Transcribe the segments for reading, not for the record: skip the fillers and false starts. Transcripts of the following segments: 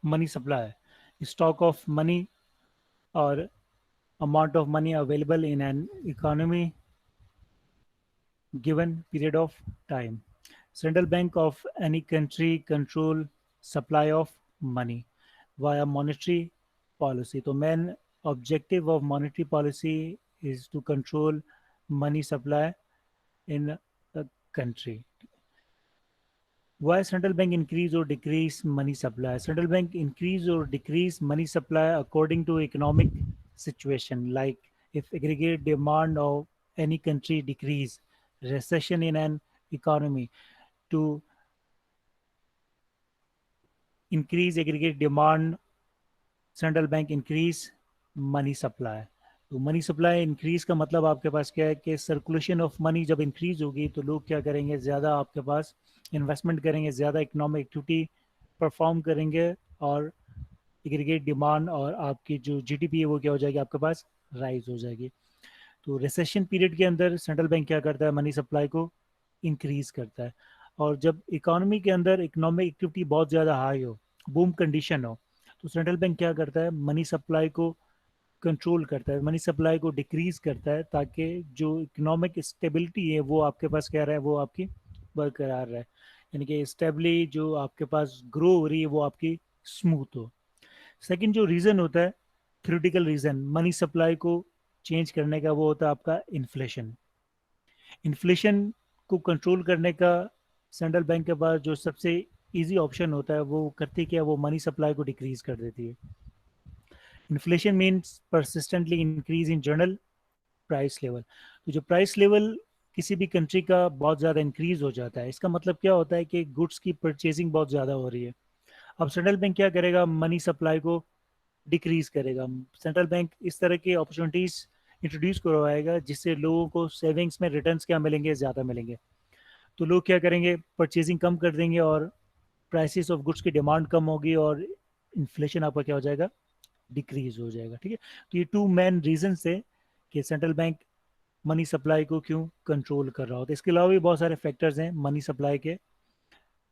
Money supply, stock of money और amount of money available in an economy given period of time. Central bank of any country control supply of money via monetary policy. So main objective of monetary policy is to control money supply in a country. Why central bank increase or decrease money supply? Central bank increase or decrease money supply according to economic situation. Like if aggregate demand of any country decrease, recession in an economy, to increase aggregate demand, central bank increase money supply. तो money supply increase का मतलब आपके पास क्या है कि circulation of money जब increase होगी तो लोग क्या करेंगे, ज़्यादा आपके पास इन्वेस्टमेंट करेंगे, ज़्यादा इकोनॉमिक एक्टिविटी परफॉर्म करेंगे और एग्रीगेट डिमांड और आपकी जो जीडीपी है वो क्या हो जाएगी, आपके पास राइज हो जाएगी। तो रिसेशन पीरियड के अंदर सेंट्रल बैंक क्या करता है, मनी सप्लाई को इंक्रीज करता है। और जब इकोनॉमी के अंदर इकोनॉमिक एक्टिविटी बहुत ज़्यादा हाई हो, बूम कंडीशन हो, तो सेंट्रल बैंक क्या करता है, मनी सप्लाई को कंट्रोल करता है, मनी सप्लाई को डिक्रीज करता है, ताकि जो इकोनॉमिक स्टेबिलिटी है वो आपके पास क्या रहे, वो आपकी बरकरार रहे, यानी कि स्टेबली जो आपके पास ग्रो हो रही है वो आपकी स्मूथ हो। सेकंड जो रीज़न होता है, थ्योरेटिकल रीज़न मनी सप्लाई को चेंज करने का, वो होता है आपका इन्फ्लेशन। इन्फ्लेशन को कंट्रोल करने का सेंट्रल बैंक के पास जो सबसे इजी ऑप्शन होता है वो करती क्या, वो मनी सप्लाई को डिक्रीज कर देती है। Inflation means persistently increase in general price level. तो जो प्राइस लेवल किसी भी कंट्री का बहुत ज़्यादा इंक्रीज हो जाता है, इसका मतलब क्या होता है कि गुड्स की परचेजिंग बहुत ज़्यादा हो रही है। अब सेंट्रल बैंक क्या करेगा, मनी सप्लाई को डिक्रीज करेगा। सेंट्रल बैंक इस तरह की अपॉर्चुनिटीज इंट्रोड्यूस करवाएगा जिससे लोगों को सेविंग्स में रिटर्न्स क्या मिलेंगे, ज़्यादा मिलेंगे। तो लोग क्या करेंगे, परचेजिंग कम कर देंगे और प्राइसेस ऑफ गुड्स की डिमांड कम होगी और इन्फ्लेशन आपका क्या हो जाएगा, डिक्रीज हो जाएगा। ठीक है, तो ये टू मेन रीजन है कि सेंट्रल बैंक मनी सप्लाई को क्यों कंट्रोल कर रहा होता है। इसके अलावा भी बहुत सारे फैक्टर्स हैं मनी सप्लाई के,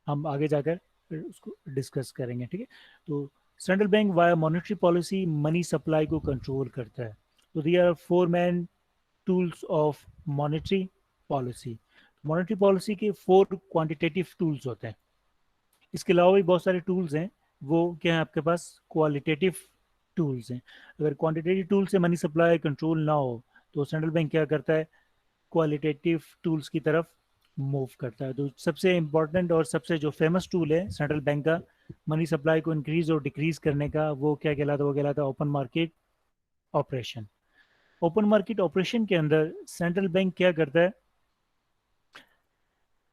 हम आगे जाकर फिर उसको डिस्कस करेंगे। ठीक है, तो central bank via monetary policy money supply को कंट्रोल करता है। तो they are four main tools of monetary policy. Monetary policy के फोर क्वांटिटेटिव टूल्स होते हैं। इसके अलावा भी बहुत सारे टूल्स हैं, वो क्या है आपके पास, क्वालिटेटिव टूल्स हैं। अगर क्वांटिटेटिव टूल से मनी सप्लाई कंट्रोल ना हो तो सेंट्रल बैंक क्या करता है, क्वालिटेटिव टूल्स की तरफ मूव करता है। तो सबसे इम्पोर्टेंट और सबसे जो फेमस टूल है सेंट्रल बैंक का मनी सप्लाई को इंक्रीज और डिक्रीज करने का, वो क्या कहलाता है, वो कहलाता है open market operation. Open market operation के अंदर सेंट्रल बैंक क्या करता है,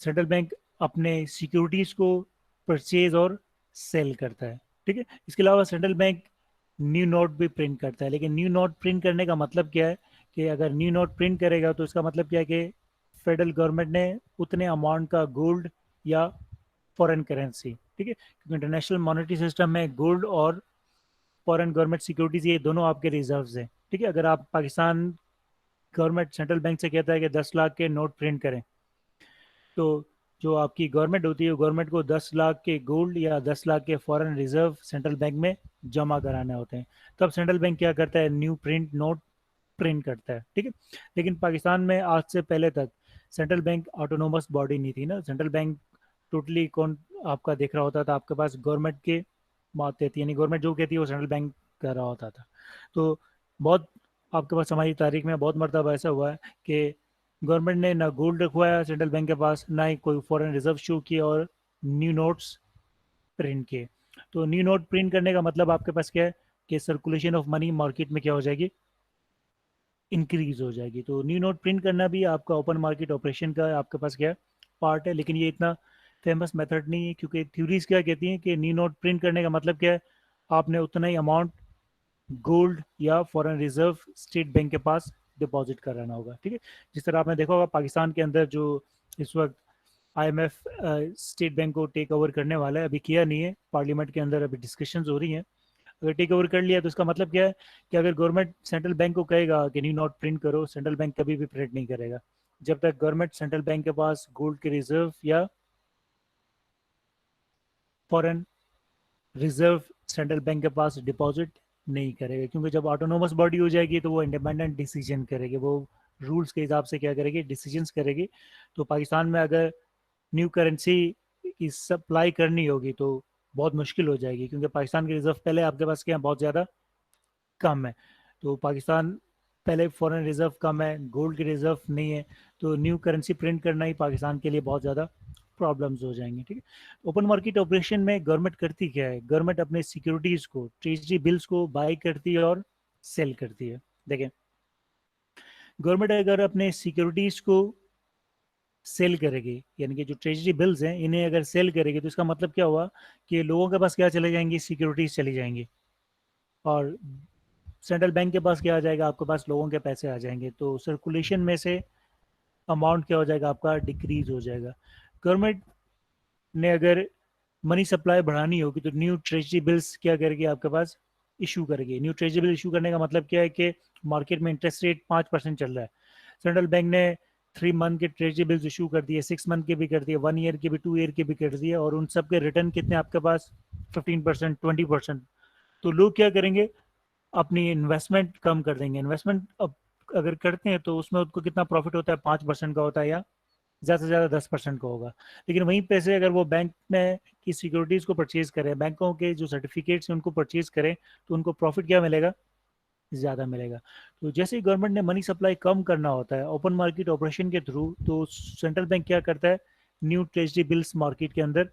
सेंट्रल बैंक अपने सिक्योरिटीज को परचेज और सेल करता है। ठीक है, इसके अलावा सेंट्रल बैंक न्यू नोट भी प्रिंट करता है। लेकिन न्यू नोट प्रिंट करने का मतलब क्या है, कि अगर न्यू नोट प्रिंट करेगा तो इसका मतलब क्या है कि फेडरल गवर्नमेंट ने उतने अमाउंट का गोल्ड या फॉरेन करेंसी, ठीक है, क्योंकि इंटरनेशनल मॉनेटरी सिस्टम में गोल्ड और फॉरेन गवर्नमेंट सिक्योरिटीज ये दोनों आपके रिजर्व्स हैं। ठीक है, अगर आप पाकिस्तान गवर्नमेंट सेंट्रल बैंक से कहता है कि 10 लाख के नोट प्रिंट करें, तो जो आपकी गवर्नमेंट होती है गवर्नमेंट को 10 लाख के गोल्ड या 10 लाख के फॉरेन रिजर्व सेंट्रल बैंक में जमा कराने होते हैं। तब सेंट्रल बैंक क्या करता है, न्यू प्रिंट नोट प्रिंट करता है। ठीक है, लेकिन पाकिस्तान में आज से पहले तक सेंट्रल बैंक ऑटोनोमस बॉडी नहीं थी ना। सेंट्रल बैंक टोटली कौन आपका देख रहा होता था, आपके पास गवर्नमेंट के माते थी, यानी गवर्नमेंट जो कहती है वो सेंट्रल बैंक कर रहा होता था। तो बहुत आपके पास हमारी तारीख में बहुत मरतबा ऐसा हुआ है कि गवर्नमेंट ने ना गोल्ड रखवाया सेंट्रल बैंक के पास, ना ही कोई फॉरेन रिजर्व शो किया और न्यू नोट्स प्रिंट किए। तो न्यू नोट प्रिंट करने का मतलब आपके पास क्या है, कि सर्कुलेशन ऑफ मनी मार्केट में क्या हो जाएगी, इंक्रीज हो जाएगी। तो न्यू नोट प्रिंट करना भी आपका ओपन मार्केट ऑपरेशन का आपके पास क्या पार्ट है, लेकिन ये इतना फेमस मेथड नहीं है, क्योंकि थ्योरीज क्या कहती हैं कि न्यू नोट प्रिंट करने का मतलब क्या है, आपने उतना ही अमाउंट गोल्ड या फॉरेन रिजर्व स्टेट बैंक के पास डिपॉजिट कराना होगा। ठीक है, जिस तरह आपने देखा होगा पाकिस्तान के अंदर जो इस वक्त आईएमएफ स्टेट बैंक को टेक ओवर करने वाला है, अभी किया नहीं है, पार्लियामेंट के अंदर अभी डिस्कशंस हो रही हैं। अगर टेक ओवर कर लिया तो इसका मतलब क्या है, कि अगर गवर्नमेंट सेंट्रल बैंक को कहेगा कि न्यू नोट प्रिंट करो, सेंट्रल बैंक कभी भी प्रिंट नहीं करेगा जब तक गवर्नमेंट सेंट्रल बैंक के पास गोल्ड के रिजर्व या फॉरेन रिजर्व सेंट्रल बैंक के पास डिपॉजिट नहीं करेगा, क्योंकि जब ऑटोनोमस बॉडी हो जाएगी तो वो इंडिपेंडेंट डिसीजन करेगी, वो रूल्स के हिसाब से क्या करेगी, डिसीजंस करेगी। तो पाकिस्तान में अगर न्यू करेंसी की सप्लाई करनी होगी तो बहुत मुश्किल हो जाएगी, क्योंकि पाकिस्तान के रिजर्व पहले आपके पास क्या बहुत ज़्यादा कम है। तो पाकिस्तान पहले फॉरेन रिजर्व कम है, गोल्ड की रिजर्व नहीं है, तो न्यू करेंसी प्रिंट करना ही पाकिस्तान के लिए बहुत ज़्यादा प्रॉब्लम्स हो जाएंगे। ठीक है, ओपन मार्केट ऑपरेशन में गवर्नमेंट करती क्या है, गवर्नमेंट अपने सिक्योरिटीज़ को, ट्रेजरी बिल्स को बाई करती है और सेल करती है। देखें, गवर्नमेंट अगर अपने सिक्योरिटीज़ को सेल करेगी, यानी कि जो ट्रेजरी बिल्स हैं इन्हें अगर सेल करेगी, तो इसका मतलब क्या हुआ कि लोगों के पास क्या चले जाएंगी, सिक्योरिटीज चली जाएंगी, और सेंट्रल बैंक के पास क्या आ जाएगा, आपके पास लोगों के पैसे आ जाएंगे, तो सर्कुलेशन में से अमाउंट क्या हो जाएगा, आपका डिक्रीज हो जाएगा। गवर्नमेंट ने अगर मनी सप्लाई बढ़ानी होगी तो न्यू ट्रेजरी बिल्स क्या करेगी, आपके पास इशू करेगी। न्यू ट्रेजरी बिल इशू करने का मतलब क्या है कि मार्केट में इंटरेस्ट रेट 5% चल रहा है, सेंट्रल बैंक ने 3 मंथ के ट्रेजरी बिल्स इशू कर दिए, 6 मंथ के भी कर दिए, 1 ईयर के भी, 2 ईयर के भी कर दिए, और उन सब के रिटर्न कितने आपके पास, 15%, 20%। तो लोग क्या करेंगे, अपनी इन्वेस्टमेंट कम कर देंगे। इन्वेस्टमेंट अब अगर करते हैं तो उसमें उनको कितना प्रॉफिट होता है, 5% का होता है, या ज़्यादा से ज़्यादा 10% का होगा। लेकिन वहीं पैसे अगर वो बैंक में की सिक्योरिटीज़ को परचेज करें, बैंकों के जो सर्टिफिकेट्स हैं उनको परचेज करें, तो उनको प्रॉफिट क्या मिलेगा, ज़्यादा मिलेगा। तो जैसे ही गवर्नमेंट ने मनी सप्लाई कम करना होता है ओपन मार्केट ऑपरेशन के थ्रू, तो सेंट्रल बैंक क्या करता है, न्यू ट्रेजरी बिल्स मार्केट के अंदर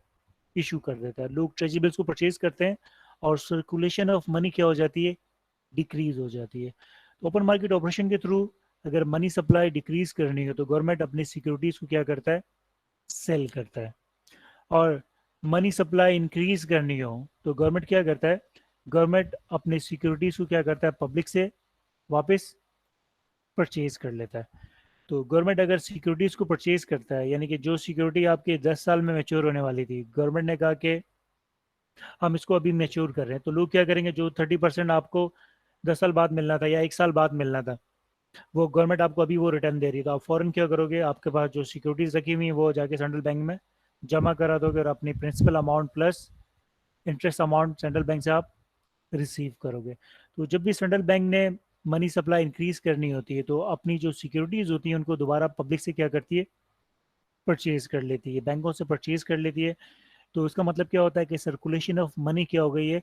इशू कर देता है, लोग ट्रेजरी बिल्स को परचेज करते हैं, और सर्कुलेशन ऑफ मनी क्या हो जाती है, डिक्रीज हो जाती है। तो ओपन मार्केट ऑपरेशन के थ्रू अगर मनी सप्लाई डिक्रीज करनी हो तो गवर्नमेंट अपनी सिक्योरिटीज को क्या करता है, सेल करता है। और मनी सप्लाई इंक्रीज करनी हो तो गवर्नमेंट क्या करता है, गवर्नमेंट अपने सिक्योरिटीज को क्या करता है, पब्लिक से वापस परचेज कर लेता है। तो गवर्नमेंट अगर सिक्योरिटीज को परचेज करता है, यानी कि जो सिक्योरिटी आपके 10 साल में मैच्योर होने वाली थी, गवर्नमेंट ने कहा कि हम इसको अभी मैच्योर कर रहे हैं, तो लोग क्या करेंगे, जो 30% आपको 10 साल बाद मिलना था या 1 साल बाद मिलना था, वो गवर्नमेंट आपको अभी वो रिटर्न दे रही है, तो आप फॉरन क्या करोगे, आपके पास जो सिक्योरिटीज रखी हुई है वो जाके सेंट्रल बैंक में जमा करा दोगे, और अपनी principal amount plus interest amount central bank से आप रिसीव करोगे। तो जब भी सेंट्रल बैंक ने मनी सप्लाई इंक्रीज करनी होती है तो अपनी जो सिक्योरिटीज होती हैं उनको दोबारा पब्लिक से क्या करती है, परचेज कर लेती है, बैंकों से परचेज कर लेती है। तो इसका मतलब क्या होता है कि सर्कुलेशन ऑफ मनी क्या हो गई है,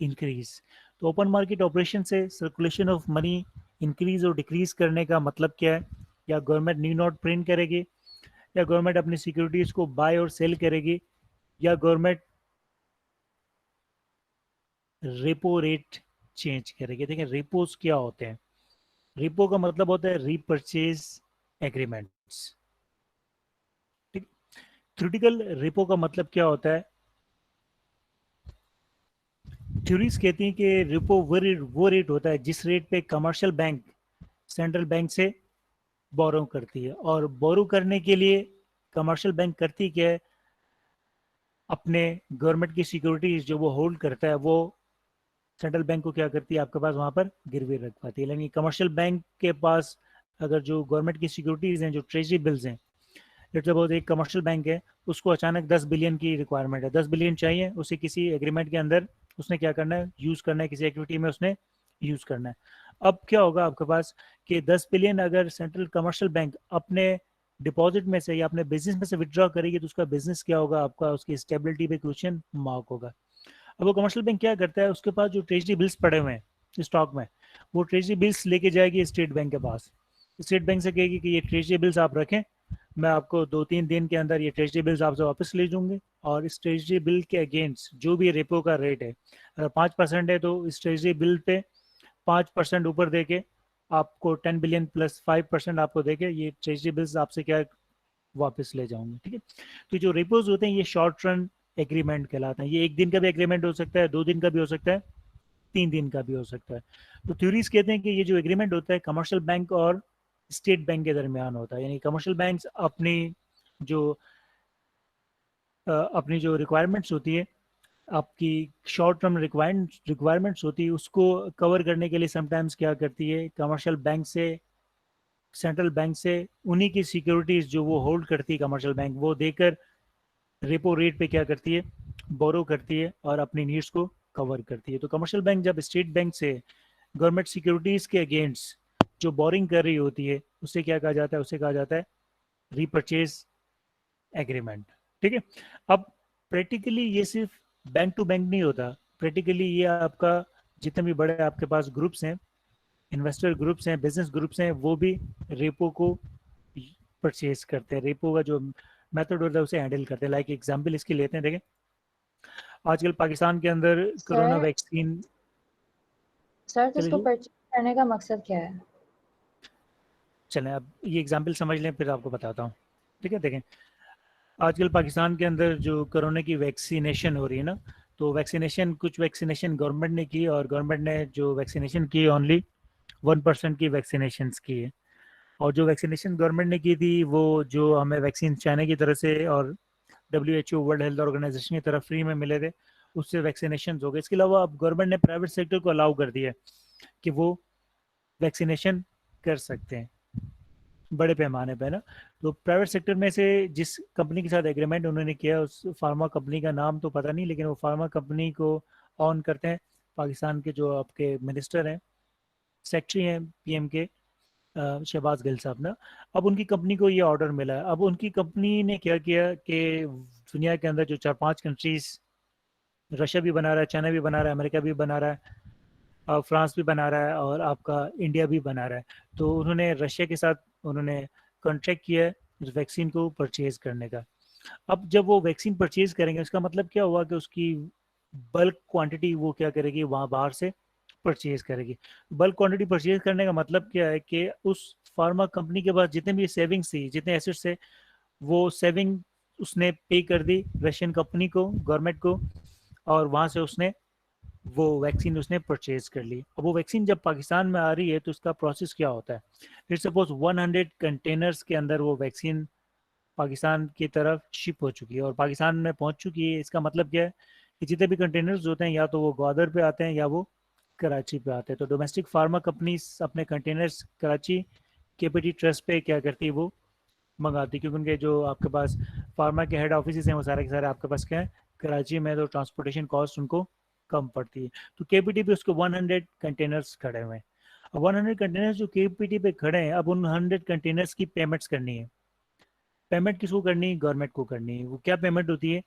इंक्रीज। तो ओपन मार्केट ऑपरेशन से सर्कुलेशन ऑफ मनी इंक्रीज और डिक्रीज करने का मतलब क्या है, या गवर्नमेंट न्यू नोट प्रिंट करेगी, या गवर्नमेंट अपनी सिक्योरिटीज को बाय और सेल करेगी, या गवर्नमेंट रेपो रेट चेंज करेगी। देखिए रेपोज क्या होते हैं, रेपो का मतलब होता है रीपरचेज एग्रीमेंट्स। ठीक, थ्योरेटिकल रेपो का मतलब क्या होता है, थ्योरीज कहती हैं कि रेपो वो रेट होता है जिस रेट पे कमर्शियल बैंक सेंट्रल बैंक से बोरो करती है, और बोरो करने के लिए कमर्शियल बैंक करती क्या है, अपने गवर्नमेंट की सिक्योरिटीज जो वो होल्ड करता है वो सेंट्रल बैंक को क्या करती है, आपके पास वहां पर गिरवी रख पाती है। यानी कमर्शियल बैंक के पास अगर जो गवर्नमेंट की सिक्योरिटीज हैं, जो ट्रेजरी बिल्स हैं, लेट्स सपोज एक कमर्शियल बैंक है, उसको अचानक 10 बिलियन की रिक्वायरमेंट है, 10 बिलियन चाहिए उसे, किसी एग्रीमेंट के अंदर उसने क्या करना है, यूज करना है, किसी एक्टिविटी में उसने यूज करना है। अब क्या होगा आपके पास कि 10 बिलियन अगर सेंट्रल कमर्शियल बैंक अपने डिपॉजिट में से या अपने बिजनेस में से विड्रॉ करेगी, तो उसका बिजनेस क्या होगा, आपका उसकी स्टेबिलिटी पे क्वेश्चन मार्क होगा। अब वो कमर्शियल बैंक क्या करता है, उसके पास जो ट्रेजरी बिल्स पड़े हुए हैं स्टॉक में, वो ट्रेजरी बिल्स लेके जाएगी स्टेट बैंक के पास, स्टेट बैंक से कहेगी कि ये ट्रेजरी बिल्स आप रखें, मैं आपको 2-3 दिन के अंदर ये ट्रेजरी बिल्स आपसे वापस ले जाऊंगी, और इस ट्रेजरी बिल के अगेंस्ट जो भी रेपो का रेट है, अगर 5% है तो इस ट्रेजरी बिल पे 5% ऊपर दे के आपको 10 बिलियन प्लस 5% आपको दे के ये ट्रेजरी बिल्स आपसे क्या वापस ले जाऊंगी। ठीक है, तो जो रेपोज होते हैं ये शॉर्ट रन एग्रीमेंट कहलाते हैं, ये 1 दिन का भी एग्रीमेंट हो सकता है, 2 दिन का भी हो सकता है, 3 दिन का भी हो सकता है। तो थ्योरीज कहते हैं कि ये जो एग्रीमेंट होता है कमर्शियल बैंक और स्टेट बैंक के दरमियान होता है, यानी कमर्शियल बैंक अपनी जो अपनी जो रिक्वायरमेंट्स होती है, आपकी शॉर्ट टर्म रिक्वायरमेंट्स होती है, उसको कवर करने के लिए समटाइम्स क्या करती है, कमर्शियल बैंक से, सेंट्रल बैंक से उन्हीं की सिक्योरिटीज जो वो होल्ड करती है कमर्शियल बैंक, वो देकर रेपो रेट पे क्या करती है, बोरो करती है और अपनी नीड्स को कवर करती है। तो कमर्शियल बैंक जब स्टेट बैंक से गवर्नमेंट सिक्योरिटीज के अगेंस्ट जो बोरिंग कर रही होती है, उसे क्या कहा जाता है? उसे कहा जाता है रीपर्चेज एग्रीमेंट। ठीक है। अब प्रैक्टिकली ये सिर्फ बैंक टू बैंक नहीं होता, प्रैक्टिकली ये आपका जितने भी बड़े आपके पास ग्रुप्स हैं, इन्वेस्टर ग्रुप्स हैं, बिजनेस ग्रुप्स हैं, वो भी रेपो को परचेज करते हैं, रेपो का जो मेथड होता है उसे हैंडल करते हैं। लाइक एग्जांपल इसके लेते हैं, देखें आजकल पाकिस्तान के अंदर कोरोना सर वैक्सीन। सर तो इसको चलिए परचेज करने का मकसद क्या है? चलें अब ये एग्जांपल समझ लें फिर आपको बताता हूँ। ठीक है, देखें आजकल पाकिस्तान के अंदर जो कोरोना की वैक्सीनेशन हो रही है ना, तो वैक्सीनेशन कुछ वैक्सीनेशन गवर्नमेंट ने की, और गवर्नमेंट ने जो वैक्सीनेशन की ओनली 1% की वैक्सीनेशन की है। और जो वैक्सीनेशन गवर्नमेंट ने की थी वो जो हमें वैक्सीन चाइना की तरफ से और WHO वर्ल्ड हेल्थ ऑर्गेनाइजेशन की तरफ फ्री में मिले थे, उससे वैक्सीनेशन हो गए। इसके अलावा अब गवर्नमेंट ने प्राइवेट सेक्टर को अलाउ कर दिया है कि वो वैक्सीनेशन कर सकते हैं बड़े पैमाने पे ना। तो प्राइवेट सेक्टर में से जिस कंपनी के साथ एग्रीमेंट उन्होंने किया, उस फार्मा कंपनी का नाम तो पता नहीं, लेकिन वो फार्मा कंपनी को ऑन करते हैं पाकिस्तान के जो आपके मिनिस्टर हैं, सेक्रेटरी हैं PM के, शहबाज गिल साहब ना। अब उनकी कंपनी को ये ऑर्डर मिला है। अब उनकी कंपनी ने क्या किया कि दुनिया के अंदर जो 4-5 कंट्रीज, रशिया भी बना रहा है, चाइना भी बना रहा है, अमेरिका भी बना रहा है, फ्रांस भी बना रहा है, और आपका इंडिया भी बना रहा है। तो उन्होंने रशिया के साथ उन्होंने कॉन्ट्रैक्ट किया है इस वैक्सीन को परचेज करने का। अब जब वो वैक्सीन परचेज करेंगे, उसका मतलब क्या हुआ कि उसकी बल्क क्वांटिटी वो क्या करेगी, वहाँ बाहर से परचेज करेगी। बल्क क्वांटिटी परचेज करने का मतलब क्या है कि उस फार्मा कंपनी के पास जितने भी सेविंग्स थी, जितने एसेट्स थे, वो सेविंग उसने पे कर दी रशियन कंपनी को, गवर्नमेंट को, और वहाँ से उसने वो वैक्सीन उसने परचेज कर ली। अब वो वैक्सीन जब पाकिस्तान में आ रही है तो उसका प्रोसेस क्या होता है? फिर सपोज 100 कंटेनर्स के अंदर वो वैक्सीन पाकिस्तान की तरफ शिप हो चुकी है और पाकिस्तान में पहुंच चुकी है। इसका मतलब क्या है कि जितने भी कंटेनर्स होते हैं या तो वो ग्वादर पे आते हैं या वो कराची पे आते हैं। तो डोमेस्टिक फार्मा कंपनीज अपने कंटेनर्स कराची KPT ट्रस्ट पे क्या करती है, वो मंगाती है, क्योंकि उनके जो आपके पास फार्मा के हेड ऑफिस हैं वो सारे के सारे आपके पास क्या है, कराची में। तो ट्रांसपोर्टेशन कॉस्ट उनको कम पड़ती है। तो KPT पे उसके 100 कंटेनर्स खड़े हुए हैं। अब 100 कंटेनर्स जो KPT पे खड़े हैं, अब उन 100 कंटेनर्स की पेमेंट्स करनी है। पेमेंट किसको करनी है? गवर्नमेंट को करनी है। वो क्या पेमेंट होती है?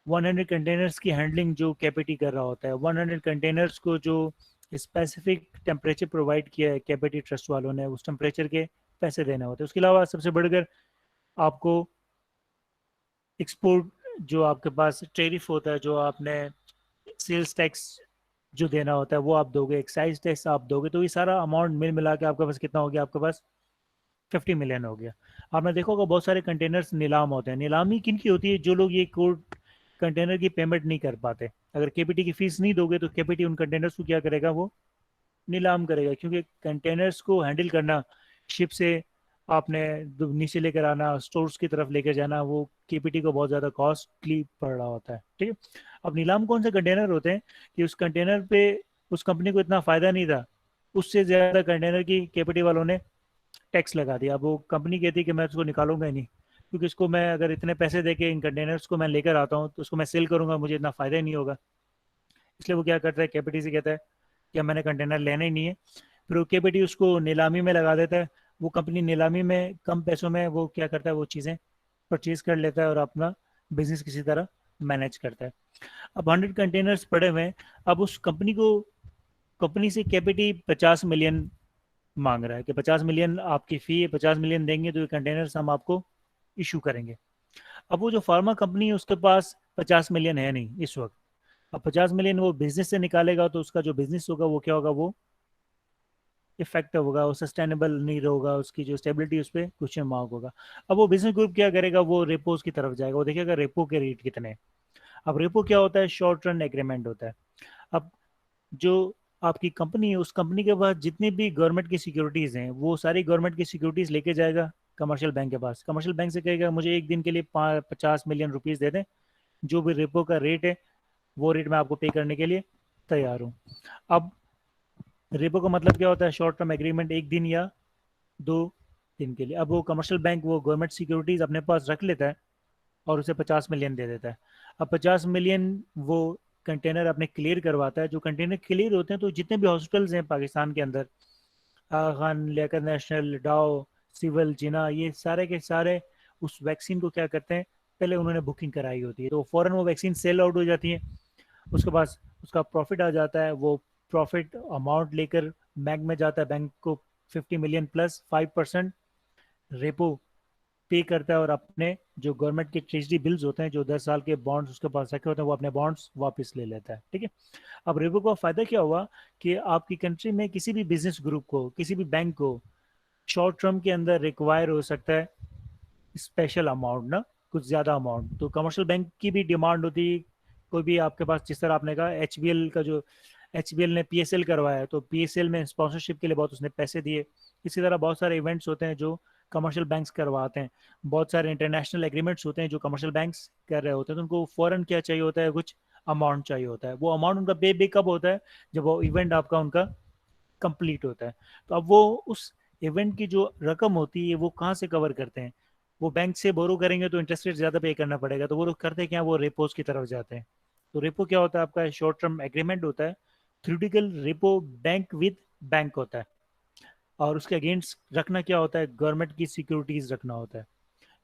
100 कंटेनर्स की हैंडलिंग जो KPT कर रहा होता है, 100 कंटेनर्स को जो स्पेसिफिक टेम्परेचर प्रोवाइड किया है KPT ट्रस्ट वालों ने, उस टेम्परेचर के पैसे देने होते हैं। उसके अलावा सबसे बढ़कर आपको एक्सपोर्ट जो आपके पास टेरिफ होता है, जो आपने सेल्स टैक्स जो देना होता है वो आप दोगे, एक्साइज टैक्स आप दोगे। तो ये सारा अमाउंट मिल मिला के आपके पास कितना हो गया? आपके पास 50 मिलियन हो गया। आपने देखा होगा बहुत सारे कंटेनर्स नीलाम होते हैं। नीलामी किन की होती है? जो लोग ये कोड कंटेनर की पेमेंट नहीं कर पाते। अगर KPT की फीस नहीं दोगे तो KPT उन कंटेनर्स को क्या करेगा? वो नीलाम करेगा, क्योंकि कंटेनर्स को हैंडल करना, शिप से आपने नीचे लेकर आना, स्टोर्स की तरफ लेकर जाना, वो KPT को बहुत ज़्यादा कॉस्टली पड़ रहा होता है। ठीक है। अब नीलाम कौन से कंटेनर होते हैं कि उस कंटेनर पे उस कंपनी को इतना फ़ायदा नहीं था, उससे ज़्यादा कंटेनर की KPT वालों ने टैक्स लगा दिया। अब वो कंपनी कहती है कि मैं उसको निकालूंगा ही नहीं, क्योंकि इसको मैं अगर इतने पैसे देके इन कंटेनर्स को मैं लेकर आता हूँ तो उसको मैं सेल करूंगा, मुझे इतना फ़ायदा ही नहीं होगा। इसलिए वो क्या करता है, KPT से कहता है कि मैंने कंटेनर लेना ही नहीं है। फिर वो KPT उसको नीलामी में लगा देता है। वो कंपनी नीलामी में कम पैसों में वो क्या करता है, वो चीज़ें परचेज कर लेता है और अपना बिजनेस किसी तरह मैनेज करता है। अब 100 कंटेनर्स पड़े हुए हैं। अब उस कंपनी से KPT 50 मिलियन मांग रहा है कि 50 मिलियन आपकी फ़ी है, 50 मिलियन देंगे तो ये कंटेनर्स हम आपको इशू करेंगे। अब वो जो फार्मा कंपनी है उसके पास 50 मिलियन है नहीं इस वक्त। अब 50 मिलियन वो बिजनेस से निकालेगा तो उसका जो बिजनेस होगा वो क्या होगा? वो इफेक्टिव होगा, वो सस्टेनेबल नहीं होगा, उसकी जो स्टेबिलिटी उस पर क्वेश्चन मार्क होगा। अब वो बिजनेस ग्रुप क्या करेगा? वो रेपोज की तरफ जाएगा, वो देखेगा रेपो के रेट कितने हैं। अब रेपो क्या होता है? शॉर्ट रन एग्रीमेंट होता है। अब जो आपकी कंपनी है, उस कंपनी के पास जितनी भी गवर्नमेंट की सिक्योरिटीज हैं, वो सारी गवर्नमेंट की सिक्योरिटीज लेके जाएगा कमर्शियल बैंक के पास। कमर्शियल बैंक से कहेगा मुझे एक दिन के लिए 50 मिलियन रुपीज दे दें, जो भी रेपो का रेट है वो रेट मैं आपको पे करने के लिए तैयार हूँ। अब रेपो का मतलब क्या होता है? शॉर्ट टर्म एग्रीमेंट, एक दिन या 2 दिन के लिए। अब वो कमर्शियल बैंक वो गवर्नमेंट सिक्योरिटीज अपने पास रख लेता है और उसे 50 मिलियन दे देता है। अब 50 मिलियन वो कंटेनर अपने क्लियर करवाता है। जो कंटेनर क्लियर होते हैं तो जितने भी हॉस्पिटल्स हैं पाकिस्तान के अंदर, आगा खान, लियाकत नेशनल, डाओ, सिविल, जिना, ये सारे के सारे उस वैक्सीन को क्या करते हैं, पहले उन्होंने बुकिंग कराई होती है तो फ़ौरन वो वैक्सीन सेल आउट हो जाती है। उसके बाद उसका प्रॉफिट आ जाता है, वो प्रॉफिट अमाउंट लेकर बैंक में जाता है, बैंक को 50 मिलियन प्लस 5% रेपो पे करता है और अपने जो गवर्नमेंट के ट्रेजरी बिल्स होते हैं, जो 10 साल के बॉन्ड्स उसके पास रखे होते हैं, वो अपने बॉन्ड्स वापस ले लेता है। ठीक है। अब रेपो का फायदा क्या हुआ कि आपकी कंट्री में किसी भी बिजनेस ग्रुप को, किसी भी बैंक को शॉर्ट टर्म के अंदर रिक्वायर हो सकता है स्पेशल अमाउंट ना, कुछ ज़्यादा अमाउंट, तो कमर्शियल बैंक की भी डिमांड होती है। कोई भी आपके पास, जिस तरह आपने कहा एचबीएल का, जो एचबीएल ने पीएसएल करवाया तो पीएसएल में स्पॉन्सरशिप के लिए बहुत उसने पैसे दिए। इसी तरह बहुत सारे इवेंट्स होते हैं जो कमर्शियल बैंक्स करवाते हैं, बहुत सारे इंटरनेशनल एग्रीमेंट्स होते हैं जो कमर्शियल बैंक्स कर रहे होते हैं, तो उनको फ़ौरन क्या चाहिए होता है, कुछ अमाउंट चाहिए होता है। वो अमाउंट उनका पे कब होता है, जब वो इवेंट आपका उनका कंप्लीट होता है। तो अब वो उस इवेंट की जो रकम होती है वो कहाँ से कवर करते हैं, वो बैंक से बोरो करेंगे तो इंटरेस्ट रेट ज़्यादा पे करना पड़ेगा, तो वो लोग करते क्या, वो रेपोज की तरफ जाते हैं। तो रेपो क्या होता है, आपका शॉर्ट टर्म एग्रीमेंट होता है। Theoretical repo bank with bank होता है, और उसके अगेंस्ट रखना क्या होता है, गवर्नमेंट की सिक्योरिटीज रखना होता है।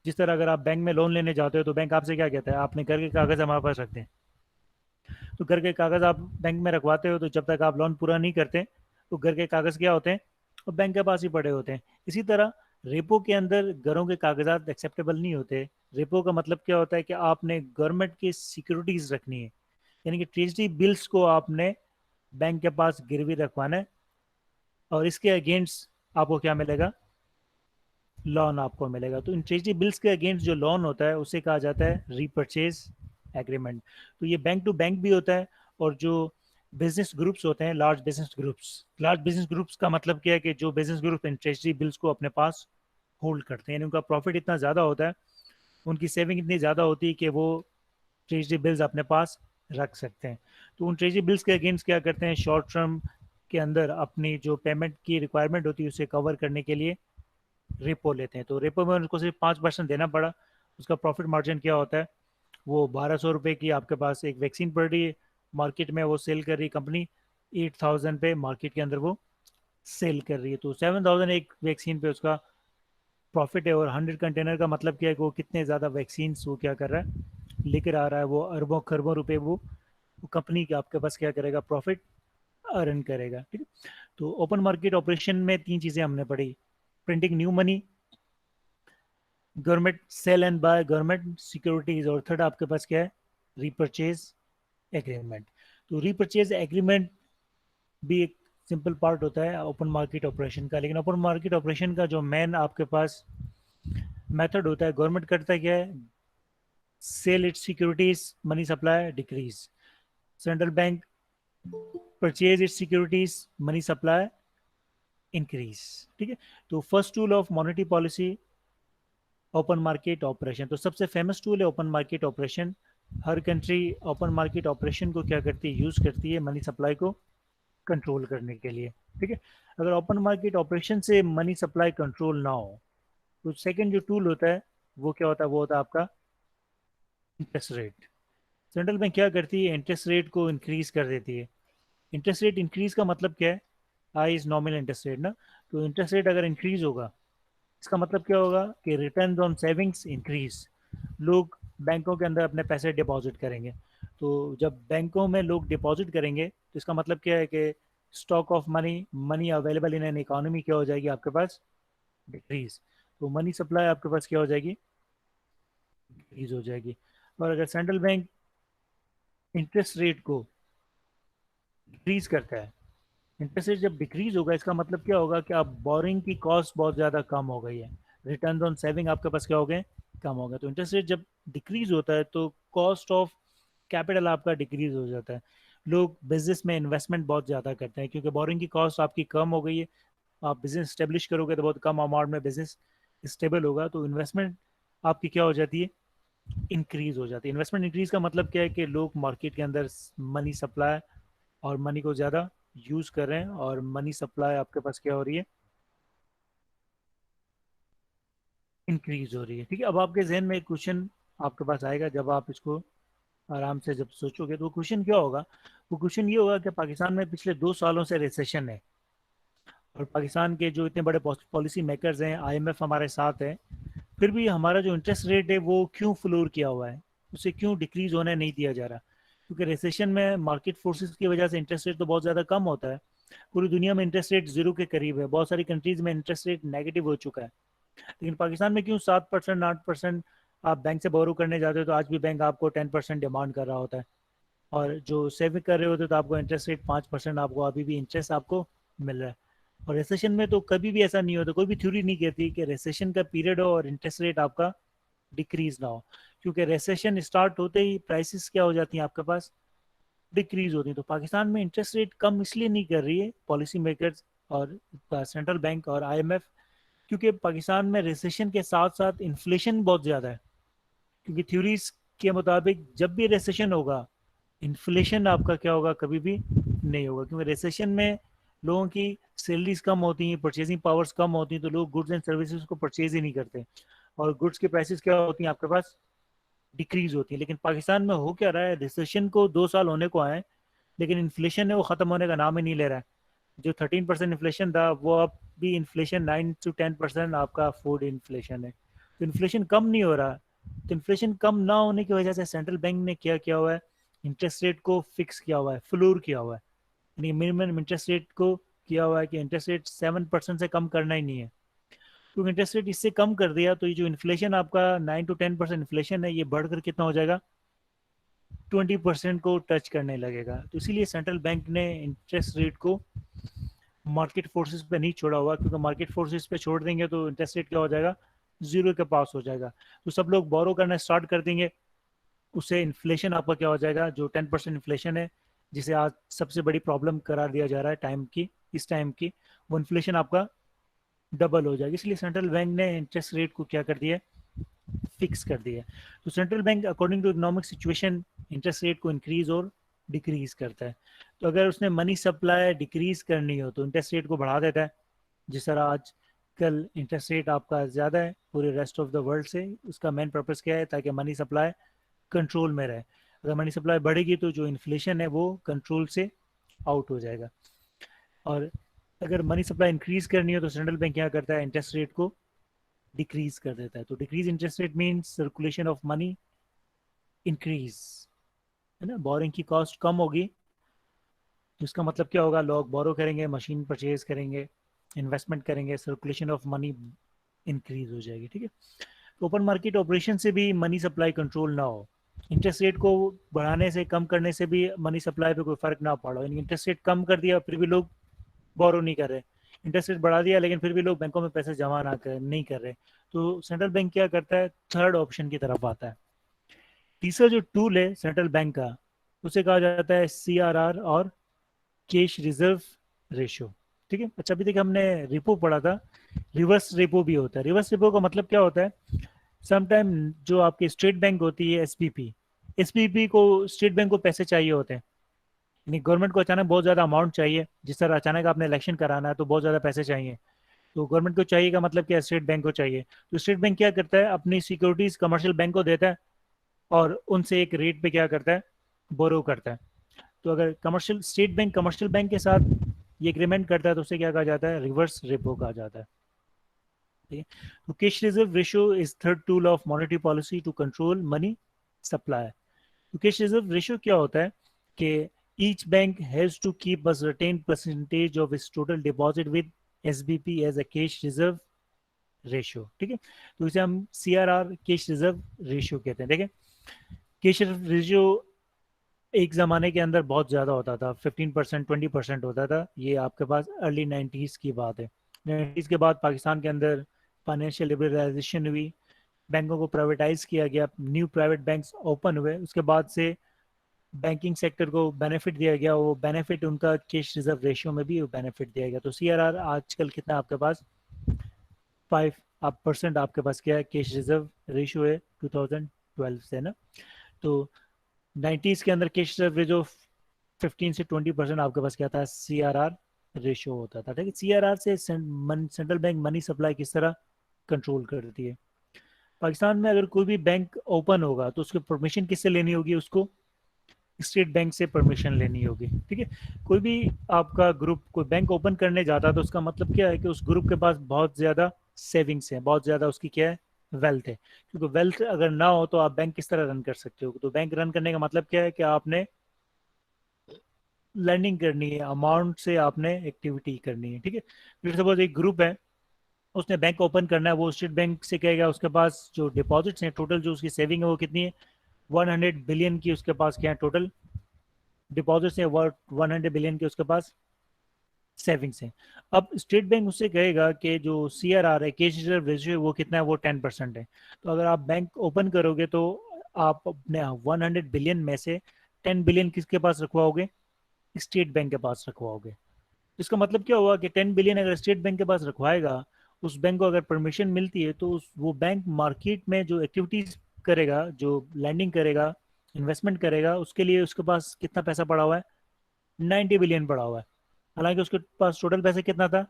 जिस तरह अगर आप बैंक में लोन लेने जाते हो तो बैंक आपसे क्या कहता है, आपने घर के कागज हमारे पास रखते हैं, तो घर के कागज आप बैंक में रखवाते हो, तो जब तक आप लोन पूरा नहीं करते तो घर के कागज क्या होते हैं, वो बैंक के पास ही पड़े होते हैं। इसी तरह रेपो के अंदर घरों के कागजात एक्सेप्टेबल नहीं होते। रेपो का मतलब क्या होता है कि आपने गवर्नमेंट की सिक्योरिटीज रखनी है, यानी कि ट्रेजरी बिल्स को आपने बैंक के पास गिरवी रखवाना है, और इसके अगेंस्ट आपको क्या मिलेगा, लोन आपको मिलेगा। तो इन ट्रेजरी बिल्स के अगेंस्ट जो लोन होता है उसे कहा जाता है रीपर्चेज एग्रीमेंट। तो ये बैंक टू बैंक भी होता है, और जो बिजनेस ग्रुप्स होते हैं, लार्ज बिजनेस ग्रुप्स का मतलब क्या है कि जो business group in treasury bills को अपने पास होल्ड करते हैं, यानी उनका प्रॉफिट इतना ज़्यादा होता है, उनकी सेविंग इतनी ज़्यादा होती है कि वो ट्रेजरी बिल्स अपने पास रख सकते हैं। तो उन ट्रेजरी बिल्स के अगेंस्ट क्या करते हैं, शॉर्ट टर्म के अंदर अपनी जो पेमेंट की रिक्वायरमेंट होती है उसे कवर करने के लिए रेपो लेते हैं। तो रेपो में उनको सिर्फ 5% देना पड़ा। उसका प्रॉफिट मार्जिन क्या होता है, वो 1200 रुपये की आपके पास एक वैक्सीन पड़ रही है, मार्केट में वो सेल कर रही कंपनी 8000 पे, मार्केट के अंदर वो सेल कर रही है, तो 7000 एक वैक्सीन पे उसका प्रॉफिट है। और 100 कंटेनर का मतलब क्या है कि वो कितने ज़्यादा वैक्सीन वो क्या कर रहा है, लेकर आ रहा है, वो अरबों खरबों रुपए वो कंपनी के आपके पास क्या करेगा, प्रॉफिट अर्न करेगा। ठीक है। तो ओपन मार्केट ऑपरेशन में तीन चीज़ें हमने पढ़ी, printing new money, government sell and buy government securities, और थर्ड आपके पास क्या है, रीपर्चेज एग्रीमेंट। तो रीपर्चेज एग्रीमेंट भी एक सिंपल पार्ट होता है ओपन मार्केट ऑपरेशन का, लेकिन ओपन मार्केट ऑपरेशन का जो मेन आपके पास मेथड होता है, गवर्नमेंट करता क्या है, sell its securities, money supply decrease, central bank purchase its securities, money supply increase. ठीक है। तो first tool of monetary policy open market operation, तो सबसे फेमस टूल है ओपन मार्केट ऑपरेशन। हर कंट्री ओपन मार्केट ऑपरेशन को क्या करती है, यूज करती है मनी सप्लाई को कंट्रोल करने के लिए। ठीक है। अगर ओपन मार्केट ऑपरेशन से मनी सप्लाई कंट्रोल ना हो तो सेकंड जो टूल होता है वो क्या होता है, वो होता है आपका इंटरेस्ट रेट। सेंट्रल बैंक क्या करती है, इंटरेस्ट रेट को इंक्रीज कर देती है। इंटरेस्ट रेट इंक्रीज का मतलब क्या है, I is nominal interest rate ना, तो इंटरेस्ट रेट अगर इंक्रीज होगा इसका मतलब क्या होगा कि रिटर्न ऑन सेविंग्स इंक्रीज, लोग बैंकों के अंदर अपने पैसे डिपॉजिट करेंगे। तो जब बैंकों में लोग डिपॉजिट करेंगे तो इसका मतलब क्या है कि stock of money, money available in an economy क्या हो जाएगी आपके पास, डिक्रीज। तो मनी सप्लाई आपके पास क्या हो जाएगी, डिक्रीज हो जाएगी। और अगर सेंट्रल बैंक इंटरेस्ट रेट को डिक्रीज करता है, इंटरेस्ट रेट जब डिक्रीज होगा इसका मतलब क्या होगा कि आप बोरिंग की कॉस्ट बहुत ज़्यादा कम हो गई है, रिटर्न ऑन सेविंग आपके पास क्या हो गए, कम हो गए। तो इंटरेस्ट रेट जब डिक्रीज होता है तो कॉस्ट ऑफ कैपिटल आपका डिक्रीज हो जाता है, लोग बिजनेस में इन्वेस्टमेंट बहुत ज़्यादा करते हैं क्योंकि बोरिंग की कॉस्ट आपकी कम हो गई है। आप बिजनेस स्टेब्लिश करोगे तो बहुत कम अमाउंट में बिजनेस स्टेबल होगा, तो इन्वेस्टमेंट आपकी क्या हो जाती है, इंक्रीज हो जाती है। इन्वेस्टमेंट इंक्रीज का मतलब क्या है कि लोग मार्केट के अंदर मनी सप्लाई और मनी को ज़्यादा यूज कर रहे हैं, और मनी सप्लाई आपके पास क्या हो रही है, इंक्रीज हो रही है। ठीक है। अब आपके जहन में एक क्वेश्चन आपके पास आएगा जब आप इसको आराम से जब सोचोगे तो क्वेश्चन क्या होगा, वो क्वेश्चन ये होगा कि पाकिस्तान में पिछले 2 सालों से रिसेशन है, और पाकिस्तान के जो इतने बड़े पॉलिसी मेकर्स हैं, आईएमएफ हमारे साथ है, फिर भी हमारा जो इंटरेस्ट रेट है वो क्यों फ्लोर किया हुआ है, उसे क्यों डिक्रीज होने नहीं दिया जा रहा। क्योंकि रिसेशन में मार्केट फोर्सेस की वजह से इंटरेस्ट रेट तो बहुत ज़्यादा कम होता है। पूरी दुनिया में इंटरेस्ट रेट जीरो के करीब है, बहुत सारी कंट्रीज में इंटरेस्ट रेट नेगेटिव हो चुका है। लेकिन पाकिस्तान में क्यों 7% 8%? आप बैंक से बोरो करने जाते हो तो आज भी बैंक आपको 10% डिमांड कर रहा होता है, और जो सेविंग कर रहे होते तो आपको इंटरेस्ट रेट 5%, आपको अभी भी इंटरेस्ट आपको मिल रहा है। और रिसेशन में तो कभी भी ऐसा नहीं होता, कोई भी थ्योरी नहीं कहती कि रिसेशन का पीरियड हो और इंटरेस्ट रेट आपका डिक्रीज ना हो। क्योंकि रिसेशन स्टार्ट होते ही प्राइसेस क्या हो जाती हैं आपके पास, डिक्रीज होती है। तो पाकिस्तान में इंटरेस्ट रेट कम इसलिए नहीं कर रही है पॉलिसी मेकर्स और सेंट्रल बैंक और आईएमएफ, क्योंकि पाकिस्तान में रिसेशन के साथ साथ इन्फ्लेशन बहुत ज़्यादा है। क्योंकि थ्योरीज के मुताबिक जब भी रिसेशन होगा, इन्फ्लेशन आपका क्या होगा, कभी भी नहीं होगा। क्योंकि रिसेशन में लोगों की सैलरीज कम होती हैं, परचेजिंग पावर्स कम होती हैं, तो लोग गुड्स एंड सर्विसेज को परचेज ही नहीं करते, और गुड्स की प्राइसेस क्या होती हैं आपके पास, डिक्रीज होती है। लेकिन पाकिस्तान में हो क्या रहा है, रिसेशन को 2 साल होने को आए, लेकिन इन्फ्लेशन है वो ख़त्म होने का नाम ही नहीं ले रहा है। जो 13% इन्फ्लेशन था वो अब भी इन्फ्लेशन 9 से 10% आपका फूड इन्फ्लेशन है। तो इन्फ्लेशन कम नहीं हो रहा। तो इन्फ्लेशन कम ना होने की वजह से सेंट्रल बैंक ने क्या किया हुआ है, इंटरेस्ट रेट को फिक्स किया हुआ है, फ्लोर किया हुआ है, यानी मिनिमम इंटरेस्ट रेट को किया हुआ है कि इंटरेस्ट रेट 7% से कम करना ही नहीं है। क्योंकि इंटरेस्ट रेट इससे कम कर दिया तो ये जो इन्फ्लेशन आपका 9 to 10% इन्फ्लेशन है, ये बढ़कर कितना हो जाएगा, 20% को टच करने लगेगा। तो इसीलिए सेंट्रल बैंक ने इंटरेस्ट रेट को मार्केट फोर्सेस पे नहीं छोड़ा हुआ, क्योंकि मार्केट फोर्सेस पे छोड़ देंगे तो इंटरेस्ट रेट क्या हो जाएगा, जीरो के पास हो जाएगा। तो सब लोग बोरो करना स्टार्ट कर देंगे, उससे इन्फ्लेशन आपका क्या हो जाएगा, जो 10% इन्फ्लेशन है, जिसे आज सबसे बड़ी प्रॉब्लम करार दिया जा रहा है टाइम की, इस टाइम की, वो इन्फ्लेशन आपका डबल हो जाएगी। इसलिए सेंट्रल बैंक ने इंटरेस्ट रेट को क्या कर दिया, फिक्स कर दिया। तो central bank according to economic situation interest rate को इंक्रीज और डिक्रीज करता है। तो अगर उसने मनी सप्लाई डिक्रीज करनी हो तो इंटरेस्ट रेट को बढ़ा देता है। जिस तरह आज कल इंटरेस्ट रेट आपका ज़्यादा है पूरे रेस्ट ऑफ द वर्ल्ड से, उसका मेन पर्पज़ क्या है, ताकि मनी सप्लाई कंट्रोल में रहे। अगर मनी सप्लाई बढ़ेगी तो जो इन्फ्लेशन है वो कंट्रोल से आउट हो जाएगा। और अगर मनी सप्लाई इंक्रीज करनी हो तो सेंट्रल बैंक क्या करता है, इंटरेस्ट रेट को डिक्रीज कर देता है। तो decrease interest rate means circulation of money increase, है ना, बोरिंग की कॉस्ट कम होगी। तो इसका मतलब क्या होगा, लोग बोरो करेंगे, मशीन परचेज करेंगे, इन्वेस्टमेंट करेंगे, सर्कुलेशन ऑफ मनी इंक्रीज हो जाएगी। ठीक है। तो ओपन मार्केट ऑपरेशन से भी मनी सप्लाई कंट्रोल ना हो, इंटरेस्ट रेट को बढ़ाने से कम करने से भी मनी सप्लाई पे कोई फर्क ना पड़ा, यानी इंटरेस्ट रेट कम कर दिया फिर भी लोग बोरो नहीं कर रहे, इंटरेस्ट रेट बढ़ा दिया लेकिन फिर भी लोग बैंकों में पैसे जमा ना कर नहीं कर रहे। तो सेंट्रल बैंक क्या करता है, थर्ड ऑप्शन की तरफ आता है। तीसरा जो टूल है सेंट्रल बैंक का, उसे कहा जाता है CRR और कैश रिजर्व रेशियो। ठीक है। अच्छा, अभी तक हमने रिपो पढ़ा था, रिवर्स रेपो भी होता है। रिवर्स रेपो का मतलब क्या होता है, समटाइम जो आपकी स्टेट बैंक होती है, एसपीपी को स्टेट बैंक को पैसे चाहिए होते हैं, यानी गवर्नमेंट को अचानक बहुत ज़्यादा अमाउंट चाहिए, जिस तरह अचानक आपने इलेक्शन कराना है तो बहुत ज़्यादा पैसे चाहिए। तो गवर्नमेंट को चाहिए का मतलब क्या, स्टेट बैंक को चाहिए। तो स्टेट बैंक क्या करता है, अपनी सिक्योरिटीज कमर्शियल बैंक को देता है और उनसे एक रेट पे क्या करता है, बोरो करता है। तो अगर commercial state bank commercial bank के साथ ये एग्रीमेंट करता है तो उसे क्या कहा जाता है, रिवर्स रेपो कहा जाता है। ठीक है। तो cash reserve ratio is third tool of monetary policy to control money supply. तो कैश रिजर्व रेशियो क्या होता है कि each bank has to keep a certain percentage of its total deposit with SBP as a cash reserve ratio. ठीक है। तो इसे हम CRR कैश रिजर्व रेशियो कहते हैं। देखिए, कैश रिजर्व रेशियो एक ज़माने के अंदर बहुत ज़्यादा होता था, 15% 20% होता था। ये आपके पास अर्ली 90s की बात है। 90s के बाद पाकिस्तान के अंदर फाइनेंशियल लिबरलाइजेशन हुई, बैंकों को प्राइवेटाइज किया गया, न्यू प्राइवेट बैंक्स ओपन हुए, उसके बाद से बैंकिंग सेक्टर को बेनिफिट दिया गया। वो बेनिफिट उनका कैश रिजर्व रेशियो में भी बेनिफिट दिया गया। तो CRR आजकल कितना आपके पास, 5% आपके पास क्या है, कैश रिजर्व रेशियो है 2012 से ना। तो 90s के अंदर कैश रिजर्व रेशियो 15 से 20% आपके पास क्या था, CRR रेशियो होता था। ठीक है। CRR से सेंट्रल बैंक मनी सप्लाई किस तरह कंट्रोल करती है। पाकिस्तान में अगर कोई भी बैंक ओपन होगा तो उसकी परमिशन किससे लेनी होगी, उसको स्टेट बैंक से परमिशन लेनी होगी। ठीक है, कोई भी आपका ग्रुप कोई बैंक ओपन करने जाता है तो उसका मतलब क्या है कि उस ग्रुप के पास बहुत ज़्यादा सेविंग्स है, बहुत ज़्यादा उसकी क्या है, वेल्थ है। क्योंकि वेल्थ अगर ना हो तो आप बैंक किस तरह रन कर सकते हो? तो बैंक रन करने का मतलब क्या है कि आपने लर्निंग करनी है, अमाउंट से आपने एक्टिविटी करनी है। ठीक है, फिर सपोज एक ग्रुप है, उसने बैंक ओपन करना है, वो स्टेट बैंक से कहेगा उसके पास जो डिपॉजिट्स हैं, टोटल जो उसकी सेविंग है वो कितनी है, 100 बिलियन की उसके पास क्या है टोटल डिपॉजिट्स है, 100 बिलियन के उसके पास सेविंग्स है। अब स्टेट बैंक उससे कहेगा कि जो CRR है, कैश रिजर्व रेशियो है, वो कितना है, वो 10% है। तो अगर आप बैंक ओपन करोगे तो आप अपने 100 बिलियन में से 10 बिलियन किसके पास रखवाओगे, स्टेट बैंक के पास रखवाओगे। इसका मतलब क्या हुआ कि 10 बिलियन अगर स्टेट बैंक के पास रखवाएगा, उस बैंक को अगर परमिशन मिलती है तो वो बैंक मार्केट में जो एक्टिविटीज करेगा, जो लैंडिंग करेगा, इन्वेस्टमेंट करेगा, उसके लिए उसके पास कितना पैसा पड़ा हुआ है, 90 बिलियन पड़ा हुआ है। हालांकि उसके पास टोटल पैसे कितना था,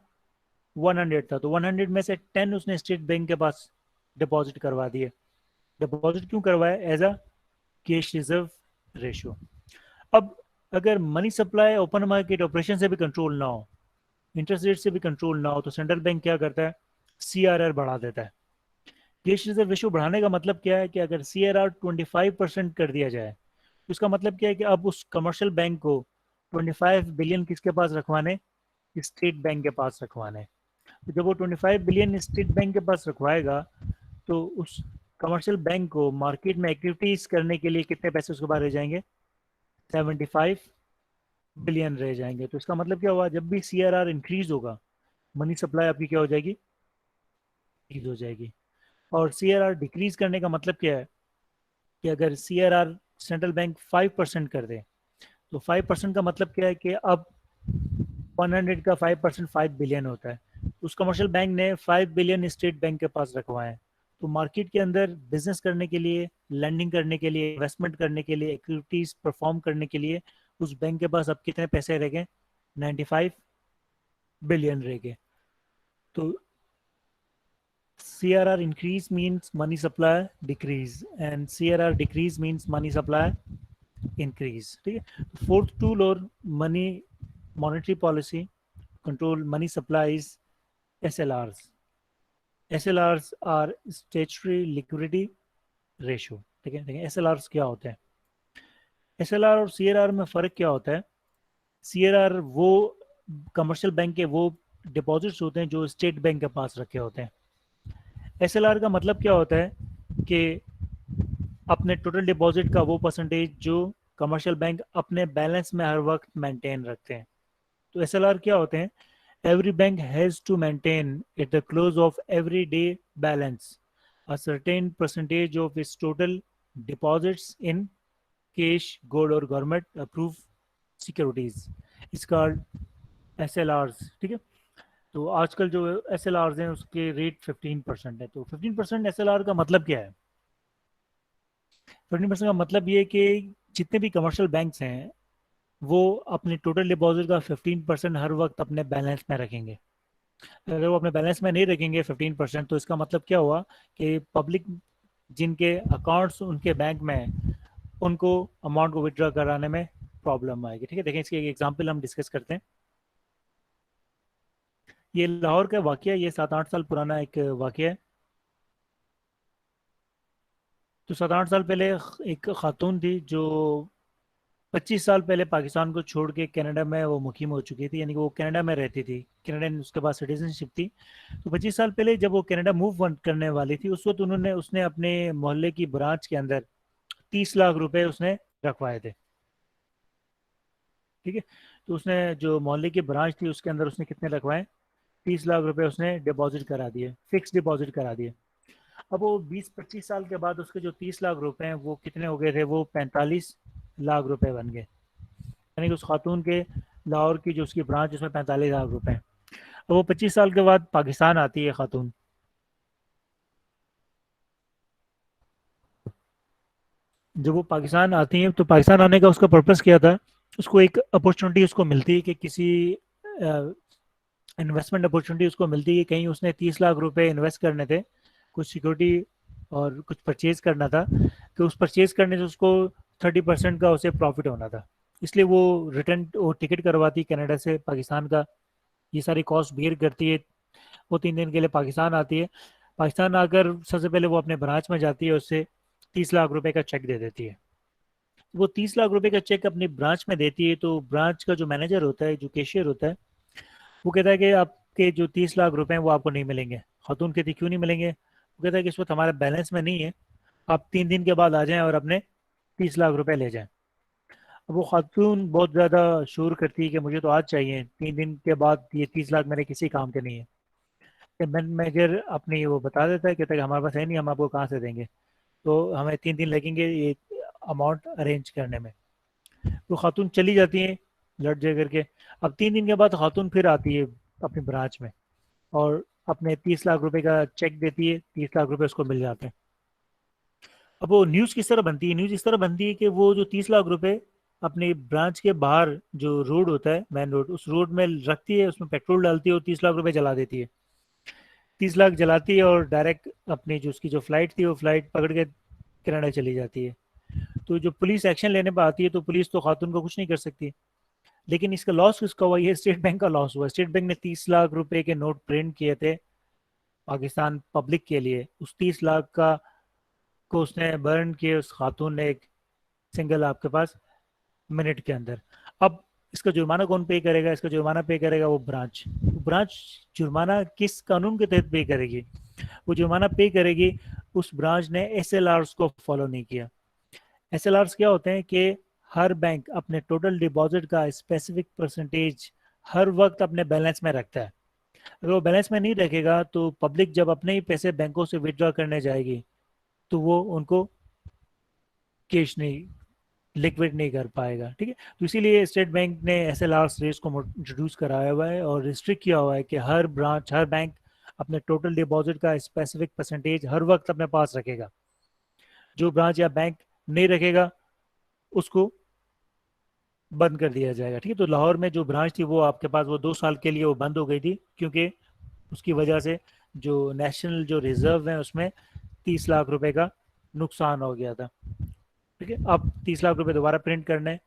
100 था। तो 100 में से 10 उसने स्टेट बैंक के पास डिपॉजिट करवा दिए। डिपॉजिट क्यों करवाया, as a cash reserve ratio. अब अगर money supply open market operation से भी कंट्रोल ना हो, इंटरेस्ट रेट से भी कंट्रोल ना हो, तो सेंट्रल बैंक क्या करता है, CRR बढ़ा देता है। कैश रिजर्व रेशियो बढ़ाने का मतलब क्या है कि अगर CRR 25% कर दिया जाए तो इसका मतलब क्या है कि अब उस कमर्शियल बैंक को 25 बिलियन किसके पास रखवाने, स्टेट बैंक के पास रखवाने। तो जब वो 25 बिलियन स्टेट बैंक के पास रखवाएगा तो उस कमर्शियल बैंक को मार्केट में एक्टिविटीज करने के लिए कितने पैसे उसके पास रह जाएंगे, 75 बिलियन रह जाएंगे। तो इसका मतलब क्या हुआ, जब भी CRR इंक्रीज होगा, मनी सप्लाई आपकी क्या हो जाएगी, इंक्रीज हो जाएगी। और CRR डिक्रीज करने का मतलब क्या है कि अगर CRR सेंट्रल बैंक 5% कर दे, तो 5% का मतलब क्या है कि अब 100 का 5% 5 बिलियन होता है। उस कमर्शियल बैंक ने 5 बिलियन स्टेट बैंक के पास रखवाए हैं। तो मार्केट के अंदर बिजनेस करने के लिए, लैंडिंग करने के लिए, इन्वेस्टमेंट करने के लिए, एक्टिविटीज परफॉर्म करने के लिए उस बैंक के पास अब कितने पैसे रह गए, 95 बिलियन रह गए। तो CRR increase means money supply decrease and CRR decrease means money supply increase. ठीक है, फोर्थ टूल और money monetary policy control money supply is SLRs. SLRs are statutory liquidity ratio. ठीक है, देखिए SLRs क्या होते हैं, SLR और CRR में फर्क क्या होता है। CRR वो कमर्शियल बैंक के वो डिपॉजिट्स होते हैं जो स्टेट बैंक के पास रखे होते हैं। SLR का मतलब क्या होता है कि अपने टोटल डिपॉजिट का वो परसेंटेज जो कमर्शियल बैंक अपने बैलेंस में हर वक्त मेंटेन रखते हैं। तो SLR क्या होते हैं, every bank has to maintain at the close of every day balance a certain percentage of its total deposits in cash, gold और government approve securities. It's called SLRs। ठीक है, तो आजकल जो SLRs हैं उसके रेट 15% है। तो 15% SLR का मतलब क्या है, 15% का मतलब ये कि जितने भी कमर्शियल बैंक्स हैं वो अपने टोटल डिपॉजिट का 15% हर वक्त अपने बैलेंस में रखेंगे। अगर वो अपने बैलेंस में नहीं रखेंगे 15%, तो इसका मतलब क्या हुआ कि पब्लिक जिनके अकाउंट्स उनके बैंक में हैं, उनको अमाउंट को विड्रॉ कराने में प्रॉब्लम आएगी। ठीक है, देखें इसकी एक एग्जाम्पल हम डिस्कस करते हैं। ये लाहौर का वाकया, ये 7-8 साल पुराना एक वाकया है। तो 7-8 साल पहले एक खातून थी जो 25 साल पहले पाकिस्तान को छोड़ के कनाडा में वो मुकीम हो चुकी थी, यानी कि वो कनाडा में रहती थी, कनाडियन उसके पास सिटीजनशिप थी। तो 25 साल पहले जब वो कनाडा मूव करने वाली थी, उस वक्त उसने अपने मोहल्ले की ब्रांच के अंदर 30 लाख रुपए उसने रखवाए थे। ठीक है, तो उसने जो मोहल्ले की ब्रांच थी उसके अंदर उसने कितने रखवाए, 30 लाख रुपए उसने डिपॉजिट करा दिए, फिक्स डिपॉजिट करा दिए। अब वो 20-25 साल के बाद उसके जो 30 लाख रुपए हैं वो कितने हो गए थे, वो 45 लाख रुपए बन गए। यानी कि उस खातून के लाहौर की जो उसकी ब्रांच उसमें 45 लाख रुपए हैं। अब वो 25 साल के बाद पाकिस्तान आती है खातून। जब वो पाकिस्तान आती है तो पाकिस्तान आने का उसका पर्पस क्या था, उसको एक अपॉर्चुनिटी उसको मिलती है कि किसी इन्वेस्टमेंट अपॉर्चुनिटी उसको मिलती है, कहीं उसने 30 लाख रुपए इन्वेस्ट करने थे, कुछ सिक्योरिटी और कुछ परचेज करना था, कि उस परचेज करने से उसको 30% का उसे प्रॉफिट होना था, इसलिए वो रिटर्न वो टिकट करवाती कनाडा से पाकिस्तान का, ये सारी कॉस्ट बेयर करती है। वो 3 दिन के लिए पाकिस्तान आती है। पाकिस्तान आकर सबसे पहले वो अपने ब्रांच में जाती है, उससे 30 लाख रुपए का चेक दे देती है। वो 30 लाख रुपए का चेक अपनी ब्रांच में देती है, तो ब्रांच का जो मैनेजर होता है, जो कैशियर होता है, वो कहता है कि आपके जो 30 लाख रुपए हैं वो आपको नहीं मिलेंगे। खातून कहती क्यों नहीं मिलेंगे? वो कहता है कि इस वक्त हमारे बैलेंस में नहीं है, आप 3 दिन के बाद आ जाएं और अपने 30 लाख रुपए ले जाएं। अब वो खातून बहुत ज़्यादा शोर करती है कि मुझे तो आज चाहिए, 3 दिन के बाद ये 30 लाख मेरे किसी काम के नहीं है। मैनेजर अपनी वो बता देता है, कहता है कि हमारे पास है नहीं, हम आपको कहाँ से देंगे, तो हमें 3 दिन लगेंगे ये अमाउंट अरेंज करने में। तो खातून चली जाती है लड़ जा करके। अब 3 दिन के बाद खातून फिर आती है अपनी ब्रांच में और अपने 30 लाख रुपए का चेक देती है, 30 लाख रुपए उसको मिल जाते हैं। अब वो न्यूज़ किस तरह बनती है? न्यूज़ इस तरह बनती है कि वो जो 30 लाख रुपए अपनी ब्रांच के बाहर जो रोड होता है, मेन रोड, उस रोड में रखती है, उसमें पेट्रोल डालती है और 30 लाख रुपए जला देती है। 30 लाख जलाती है और डायरेक्ट अपनी जो उसकी जो फ्लाइट थी वो फ्लाइट पकड़ के कनाडा चली जाती है। तो जो पुलिस एक्शन लेने पर आती है तो पुलिस तो खातून को कुछ नहीं कर सकती। लेकिन इसका लॉस किसका हुआ? ये स्टेट बैंक का लॉस हुआ। स्टेट बैंक ने 30 लाख रुपए के नोट प्रिंट किए थे पाकिस्तान पब्लिक के लिए, उस 30 लाख का को उसने बर्न किए उस खातून ने, एक सिंगल आपके पास मिनट के अंदर। अब इसका जुर्माना कौन पे करेगा? इसका जुर्माना पे करेगा वो ब्रांच। ब्रांच जुर्माना किस कानून के तहत पे करेगी? वो जुर्माना पे करेगी उस ब्रांच ने एसएलआर्स को फॉलो नहीं किया। एसएलआर्स क्या होते हैं कि हर बैंक अपने टोटल डिपॉजिट का स्पेसिफिक परसेंटेज हर वक्त अपने बैलेंस में रखता है। अगर वो बैलेंस में नहीं रखेगा तो पब्लिक जब अपने ही पैसे बैंकों से विड्रॉ करने जाएगी तो वो उनको कैश नहीं, लिक्विड नहीं कर पाएगा। ठीक है, तो इसीलिए स्टेट बैंक ने एसएलआर रेस को इंट्रोड्यूस कराया हुआ है और रिस्ट्रिक्ट किया हुआ है कि हर ब्रांच, हर बैंक अपने टोटल डिपॉजिट का स्पेसिफिक परसेंटेज हर वक्त अपने पास रखेगा। जो ब्रांच या बैंक नहीं रखेगा उसको बंद कर दिया जाएगा। ठीक है, तो लाहौर में जो ब्रांच थी वो आपके पास वो 2 साल के लिए वो बंद हो गई थी, क्योंकि उसकी वजह से जो नेशनल जो रिजर्व है उसमें 30 लाख रुपए का नुकसान हो गया था। ठीक है, अब 30 लाख रुपए दोबारा प्रिंट करने हैं,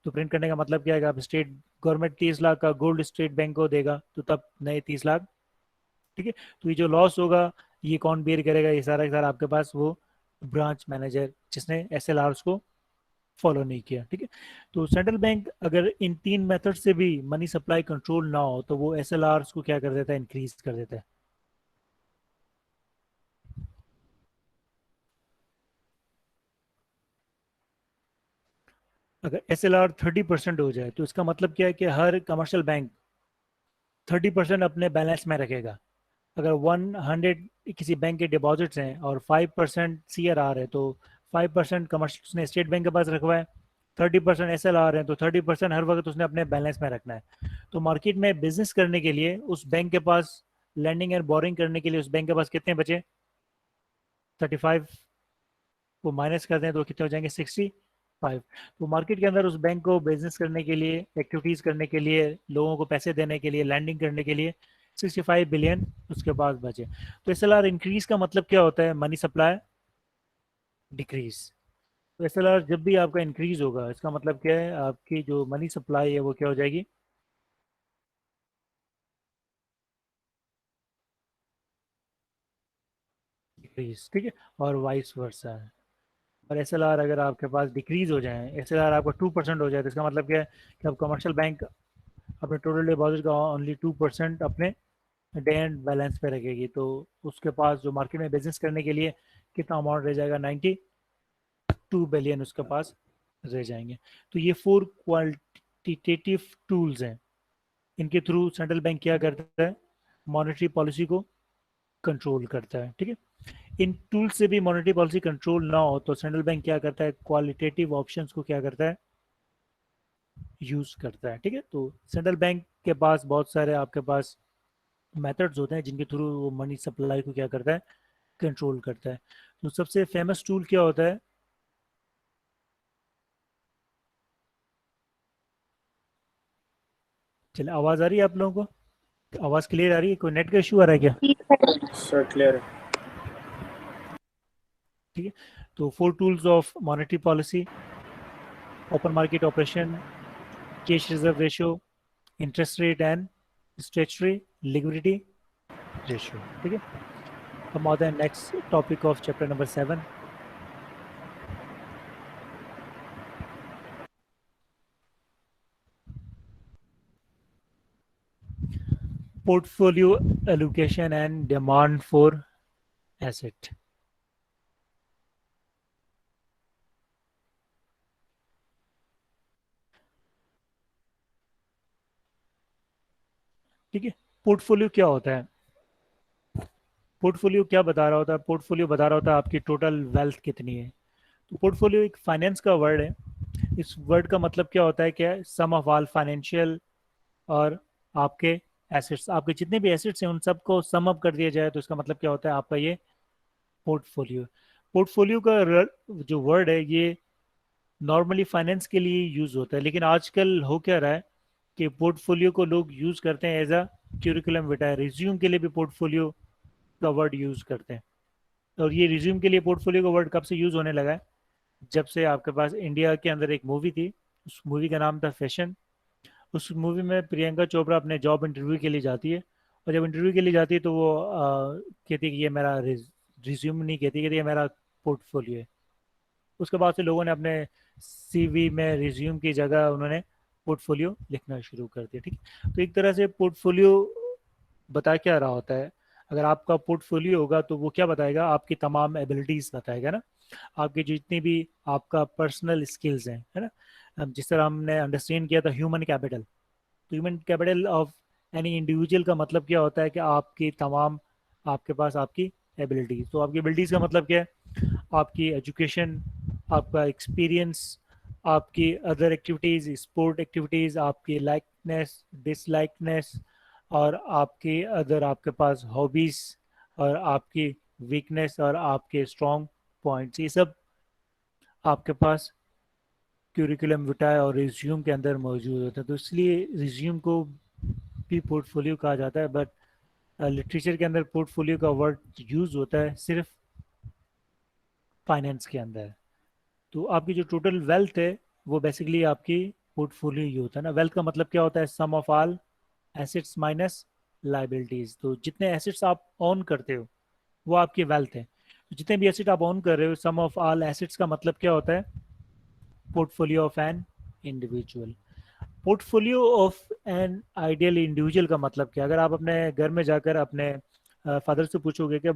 तो प्रिंट करने का मतलब क्या है कि अब स्टेट गवर्नमेंट 30 लाख का गोल्ड स्टेट बैंक को देगा, तो तब नए 30 लाख। ठीक है, तो ये जो लॉस होगा ये कौन बेयर करेगा? ये सारा का सारा आपके पास वो ब्रांच मैनेजर जिसने एसएलआर को फॉलो नहीं किया। ठीक है, तो सेंट्रल बैंक अगर इन 3 मेथड से भी मनी सप्लाई कंट्रोल ना हो तो वो एसएलआर को क्या कर देता है? इंक्रीज कर देता है। अगर एसएलआर 30% हो जाए तो इसका मतलब क्या है कि हर कमर्शियल बैंक 30% अपने बैलेंस में रखेगा। अगर 100 किसी बैंक के डिपॉजिट्स हैं और 5% सीआरआर है तो 5% कमर्शियल उसने स्टेट बैंक के पास रखवा है, 30% एसएलआर है तो 30% हर वक्त उसने अपने बैलेंस में रखना है। तो मार्केट में बिजनेस करने के लिए उस बैंक के पास, लैंडिंग एंड बोरिंग करने के लिए उस बैंक के पास कितने बचे? 35 को माइनस कर दें तो कितने हो जाएंगे? 65। तो मार्केट के अंदर उस बैंक को बिजनेस करने के लिए, एक्टिविटीज करने के लिए, लोगों को पैसे देने के लिए, लैंडिंग करने के लिए 65 बिलियन उसके पास बचे। तो एसएलआर इंक्रीज का मतलब क्या होता है? Money supply decrease. तो एसएलआर जब भी आपका इंक्रीज होगा इसका मतलब क्या है? आपकी जो मनी सप्लाई है वो क्या हो जाएगी? डिक्रीज। ठीक है, और वाइस वर्सा है। और एसएलआर अगर आपके पास डिक्रीज हो जाए, एसएलआर आपका 2% हो जाए, तो इसका मतलब क्या है कि अब कमर्शियल बैंक अपने टोटल डिपॉजिट का ओनली 2% अपने डे एंड बैलेंस पे रखेगी, तो उसके पास जो मार्केट में बिजनेस करने के लिए कितना अमाउंट रह जाएगा? 92 बिलियन उसके पास रह जाएंगे। तो ये 4 क्वालिटेटिव टूल्स हैं, इनके थ्रू सेंट्रल बैंक क्या करता है? मॉनेटरी पॉलिसी को कंट्रोल करता है। ठीक है, इन टूल्स से भी मॉनेटरी पॉलिसी कंट्रोल ना हो तो सेंट्रल बैंक क्या करता है? क्वालिटेटिव ऑप्शंस को क्या करता है? यूज करता है। ठीक है, तो सेंट्रल बैंक के पास बहुत सारे आपके पास मेथड्स होते हैं जिनके थ्रू वो मनी सप्लाई को क्या करता है? कंट्रोल करता है। तो सबसे फेमस टूल क्या होता है? चलिए, आवाज आ रही है आप लोगों को? आवाज क्लियर आ रही है? कोई नेट का इशू आ रहा है क्या? सर क्लियर है। ठीक है, तो 4 tools of monetary policy, open market operation, cash reserve ratio, interest rate and statutory liquidity ratio. ठीक है, हम आते हैं next topic of chapter number 7। Portfolio allocation and demand for asset. ठीक है, पोर्टफोलियो क्या होता है? पोर्टफोलियो क्या बता रहा होता है? पोर्टफोलियो बता रहा होता है आपकी टोटल वेल्थ कितनी है। तो पोर्टफोलियो एक फाइनेंस का वर्ड है। इस वर्ड का मतलब क्या होता है? क्या सम ऑफ ऑल फाइनेंशियल और आपके एसेट्स, आपके जितने भी एसेट्स हैं उन सबको सम अप कर दिया जाए तो इसका मतलब क्या होता है? आपका ये पोर्टफोलियो। पोर्टफोलियो का जो वर्ड है ये नॉर्मली फाइनेंस के लिए यूज होता है, लेकिन आजकल हो क्या रहा है कि पोर्टफोलियो को लोग यूज करते हैं एज अ क्यूरिकुलम विटाe, रिज्यूम के लिए भी पोर्टफोलियो का वर्ड यूज करते हैं। और ये रिज्यूम के लिए पोर्टफोलियो का वर्ड कब से यूज होने लगा है? जब से आपके पास इंडिया के अंदर एक मूवी थी, उस मूवी का नाम था फैशन। उस मूवी में प्रियंका चोपड़ा अपने जॉब इंटरव्यू के लिए जाती है, और जब इंटरव्यू के लिए जाती है तो वो कहती है कि ये मेरा रिज्यूम नहीं, कहती ये मेरा पोर्टफोलियो है। उसके बाद से लोगों ने अपने सीवी में रिज्यूम की जगह उन्होंने पोर्टफोलियो लिखना शुरू कर दिया। ठीक है? तो एक तरह से पोर्टफोलियो बता क्या रहा होता है? अगर आपका पोर्टफोलियो होगा तो वो क्या बताएगा? आपकी तमाम एबिलिटीज बताएगा ना, आपकी जितनी भी आपका पर्सनल स्किल्स हैं, है ना। अब जिस तरह हमने अंडरस्टैंड किया था ह्यूमन कैपिटल, तो human capital of any individual का मतलब क्या होता है? कि आपकी तमाम, आपके पास आपकी एबिलिटीज। तो आपकी एबिलिटीज का मतलब क्या है? आपकी एजुकेशन, आपका एक्सपीरियंस, आपकी अदर एक्टिविटीज, स्पोर्ट एक्टिविटीज, आपकी लाइकनेस डिसलाइकनेस, और आपकी अदर आपके पास हॉबीज, और आपकी वीकनेस और आपके स्ट्रॉन्ग पॉइंट्स, ये सब आपके पास क्यूरिकुलम विटाe और रिज्यूम के अंदर मौजूद होता है। तो इसलिए रिज्यूम को भी पोर्टफोलियो कहा जाता है। बट लिटरेचर के अंदर पोर्टफोलियो का वर्ड यूज होता है सिर्फ फाइनेंस के अंदर। तो आपकी जो टोटल वेल्थ है वो बेसिकली आपकी पोर्टफोलियो ही होता है ना। वेल्थ का मतलब क्या होता है? Sum of all assets minus liabilities. तो जितने एसेट्स आप ओन करते हो वो आपकी वेल्थ है। तो जितने भी एसेट आप ओन कर रहे हो, सम ऑफ ऑल एसेट्स का मतलब क्या होता है? Portfolio of an individual. Portfolio of an ideal individual का मतलब क्या? अगर आप अपने घर में जाकर अपने फादर से पूछोगे कि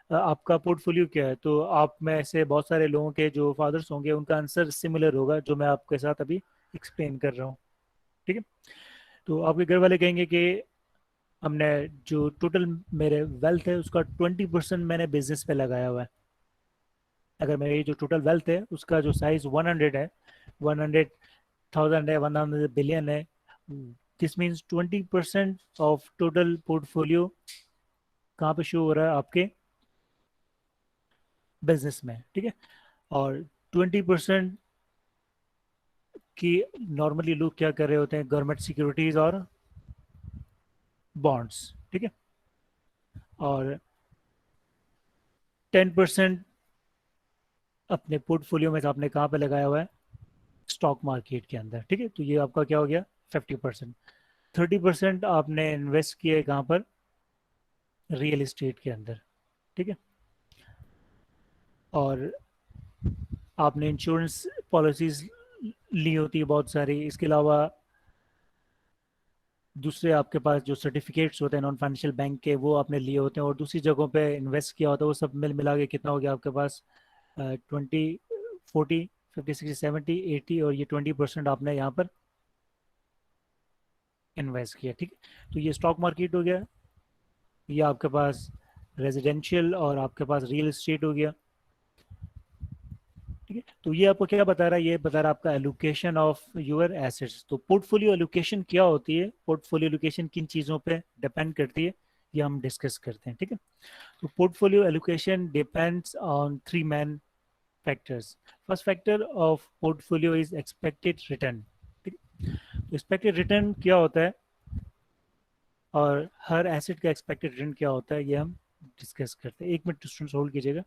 आपका पोर्टफोलियो क्या है, तो आप में से बहुत सारे लोगों के जो फादर्स होंगे उनका आंसर सिमिलर होगा जो मैं आपके साथ अभी एक्सप्लेन कर रहा हूँ। ठीक है, तो आपके घर वाले कहेंगे कि हमने जो टोटल मेरे वेल्थ है उसका 20% मैंने बिजनेस पे लगाया हुआ है। अगर मेरी जो टोटल वेल्थ है उसका जो साइज 100 है, 100,000 है, 100 बिलियन है, this means 20% of total portfolio कहाँ पे शो हो रहा है? आपके बिजनेस में। ठीक है, और 20% की नॉर्मली लोग क्या कर रहे होते हैं? गवर्नमेंट सिक्योरिटीज और बॉन्ड्स। ठीक है, और 10% अपने पोर्टफोलियो में से आपने कहाँ पे लगाया हुआ है? स्टॉक मार्केट के अंदर। ठीक है, तो ये आपका क्या हो गया? 50%। 30% आपने इन्वेस्ट किया है कहाँ पर? रियल एस्टेट के अंदर। ठीक है, और आपने इंश्योरेंस पॉलिसीज ली होती है बहुत सारी। इसके अलावा दूसरे आपके पास जो सर्टिफिकेट्स होते हैं नॉन फाइनेंशियल बैंक के, वो आपने लिए होते हैं और दूसरी जगहों पे इन्वेस्ट किया होता है। वो सब मिल मिला के कितना हो गया आपके पास? 20, 40, 50, 60, 70, 80, और ये 20% आपने यहाँ पर इन्वेस्ट किया। ठीक है, तो ये स्टॉक मार्केट हो गया, ये आपके पास रेजिडेंशियल और आपके पास रियल एस्टेट हो गया। ठीक है, तो ये आपको क्या बता रहा है? ये बता रहा है आपका एलोकेशन ऑफ योर एसेट्स। तो पोर्टफोलियो एलोकेशन क्या होती है? पोर्टफोलियो एलोकेशन किन चीज़ों पे डिपेंड करती है, ये हम डिस्कस करते हैं। ठीक है, तो portfolio allocation depends on three main factors. First factor of portfolio is expected return. ठीक है, तो एक्सपेक्टेड रिटर्न क्या होता है और हर एसेट का एक्सपेक्टेड रिटर्न क्या होता है, ये हम डिस्कस करते हैं। एक मिनट स्टूडेंट्स होल्ड कीजिएगा।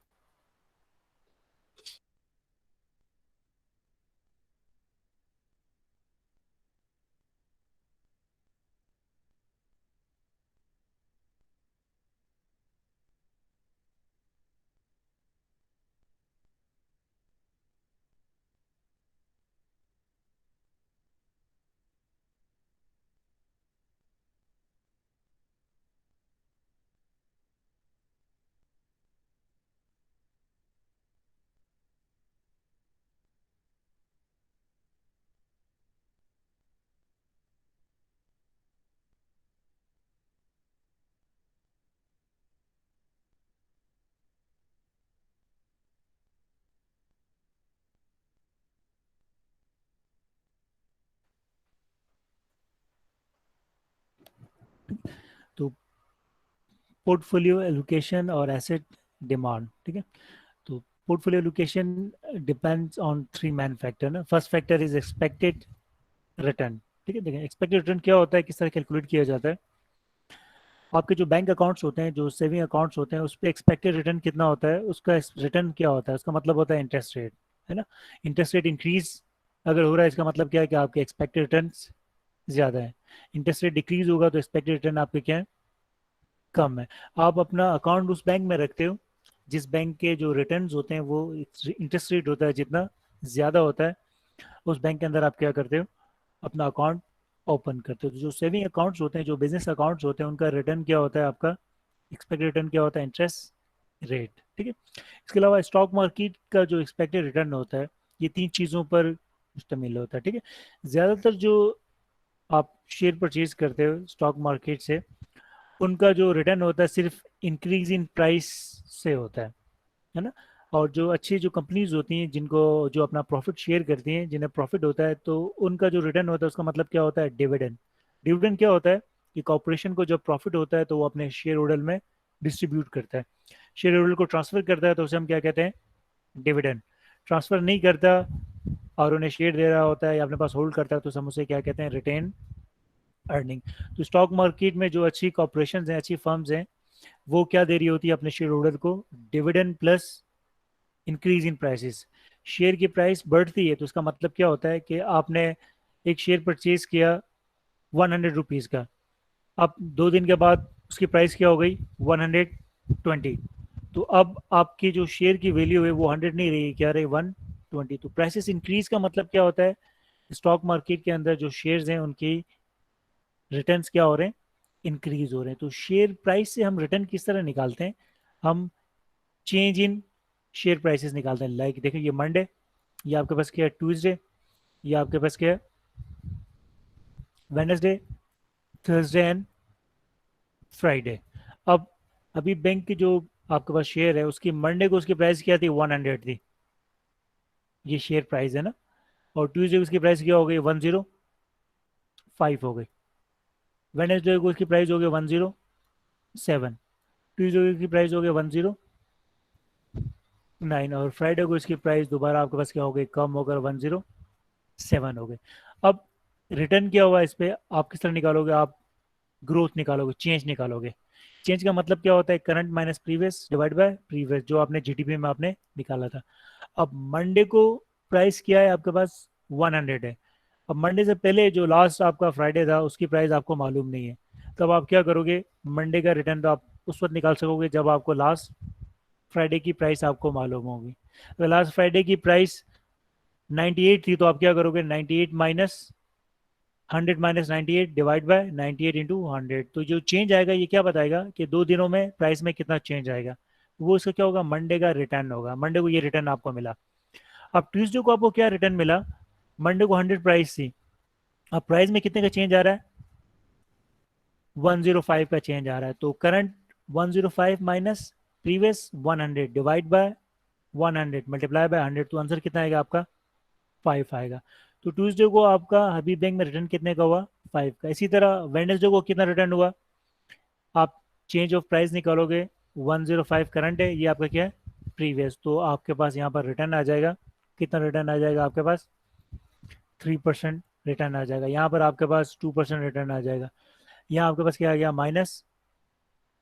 तो पोर्टफोलियो एलोकेशन और एसेट डिमांड, ठीक है। तो portfolio allocation depends on three main factor ना। First factor is expected return, ठीक है। देखिए एक्सपेक्टेड रिटर्न क्या होता है, किस तरह कैलकुलेट किया जाता है। आपके जो बैंक अकाउंट्स होते हैं, जो सेविंग अकाउंट्स होते हैं, उस पर एक्सपेक्टेड रिटर्न कितना होता है, उसका रिटर्न क्या होता है, उसका मतलब होता है इंटरेस्ट रेट, है ना। इंटरेस्ट रेट इंक्रीज अगर हो रहा है, इसका मतलब क्या है कि आपके एक्सपेक्टेड रिटर्न ज़्यादा है। इंटरेस्ट रेट डिक्रीज होगा तो एक्सपेक्टेड रिटर्न आपके क्या है, कम है। आप अपना अकाउंट उस बैंक में रखते हो जिस बैंक के जो रिटर्न्स होते हैं वो इंटरेस्ट रेट होता है जितना ज़्यादा होता है, उस बैंक के अंदर आप क्या करते हो, अपना अकाउंट ओपन करते हो। तो जो सेविंग अकाउंट्स होते हैं, जो बिजनेस अकाउंट्स होते हैं, उनका रिटर्न क्या होता है, आपका एक्सपेक्टेड रिटर्न क्या होता है, इंटरेस्ट रेट, ठीक है। इसके अलावा स्टॉक मार्केट का जो एक्सपेक्टेड रिटर्न होता है, ये तीन चीज़ों पर मुश्तमिल होता है, ठीक है। ज़्यादातर जो आप शेयर परचेज करते हो स्टॉक मार्केट से, उनका जो रिटर्न होता है सिर्फ इंक्रीज इन प्राइस से होता है ना। और जो अच्छी जो कंपनीज होती हैं जिनको जो अपना प्रॉफिट शेयर करती हैं, जिन्हें प्रॉफिट होता है, तो उनका जो रिटर्न होता है उसका मतलब क्या होता है, डिविडेंड। डिविडेंड क्या होता है कि कॉर्पोरेशन को जब प्रॉफिट होता है तो वो अपने शेयर होल्डर में डिस्ट्रीब्यूट करता है, शेयर होल्डर को ट्रांसफर करता है, तो उसे हम क्या कहते हैं, डिविडेंड। ट्रांसफर नहीं करता और उन्हें शेयर दे रहा होता है या अपने पास होल्ड करता है, तो हम उसे क्या कहते हैं, रिटेन अर्निंग। तो स्टॉक मार्केट में जो अच्छी कॉर्पोरेशन हैं, अच्छी फर्म्स हैं, वो क्या दे रही होती है अपने शेयर होल्डर को, dividend plus increase in prices. Share की प्राइस बढ़ती है तो उसका मतलब क्या होता है कि आपने एक शेयर परचेज किया 100 रुपीज़ का, अब 2 दिन के बाद उसकी प्राइस क्या हो गई, 120। तो अब आपकी जो शेयर की वैल्यू है वो 100 नहीं रही, क्या रही, 120। तो प्राइसेस इंक्रीज का मतलब क्या होता है, स्टॉक मार्केट के अंदर जो शेयर्स हैं उनकी रिटर्न्स क्या हो रहे हैं, इंक्रीज हो रहे हैं। तो शेयर प्राइस से हम रिटर्न किस तरह निकालते हैं, हम चेंज इन शेयर प्राइसेस निकालते हैं। लाइक देखिए ये मंडे, ये आपके पास क्या है, ट्यूसडे, ये आपके पास क्या है, वेडनेसडे, थर्सडे एंड फ्राइडे। अब अभी बैंक की जो आपके पास शेयर है उसकी मंडे को उसकी प्राइस क्या थी, 100 थी, ये शेयर प्राइस है ना। और ट्यूसडे को उसकी प्राइस क्या हो गई, 105 हो गई। वेडनेसडे को उसकी प्राइस हो गई 107। ट्यूसडे की प्राइस हो गई 109। और फ्राइडे को इसकी प्राइस दोबारा आपके पास क्या हो गई, कम होकर 107 हो गई। अब रिटर्न क्या हुआ इस पे, आप किस तरह निकालोगे, आप ग्रोथ निकालोगे, चेंज निकालोगे। चेंज का मतलब क्या होता है, current minus previous divide by previous, जो आपने जीडीपी में आपने निकाला था। अब मंडे को प्राइस क्या है आपके पास, 100 है। अब मंडे से पहले जो लास्ट आपका फ्राइडे था उसकी प्राइस आपको मालूम नहीं है, तब आप क्या करोगे, मंडे का रिटर्न तो आप उस वक्त निकाल सकोगे जब आपको लास्ट फ्राइडे की प्राइस आपको मालूम होगी। अगर लास्ट फ्राइडे की प्राइस 98 थी तो आप क्या करोगे, 98 minus 100 minus 98 divide by 98 into 100। तो जो चेंज आएगा ये क्या बताएगा कि 2 दिनों में प्राइस में कितना चेंज आएगा, वो इसका क्या होगा, मंडे का रिटर्न होगा। मंडे को ये रिटर्न आपको मिला। अब ट्यूसडे को आपको क्या रिटर्न मिला, मंडे को 100 प्राइस थी, अब प्राइस में कितने का चेंज आ रहा है, 105 का चेंज आ रहा है। तो current 105 minus previous 100 divide by 100 multiply by 100, तो आंसर कितना आएगा आपका, 5 आएगा। तो ट्यूसडे को आपका हबीब बैंक में रिटर्न कितने का हुआ, 5 का। इसी तरह वेडनेसडे को कितना रिटर्न हुआ, आप चेंज ऑफ प्राइस निकालोगे, 105 करंट है, ये आपका क्या है, प्रीवियस। तो आपके पास यहाँ पर रिटर्न आ जाएगा, कितना रिटर्न आ जाएगा आपके पास, 3% रिटर्न आ जाएगा। यहाँ पर आपके पास 2% रिटर्न आ जाएगा। यहाँ आपके पास क्या आ गया,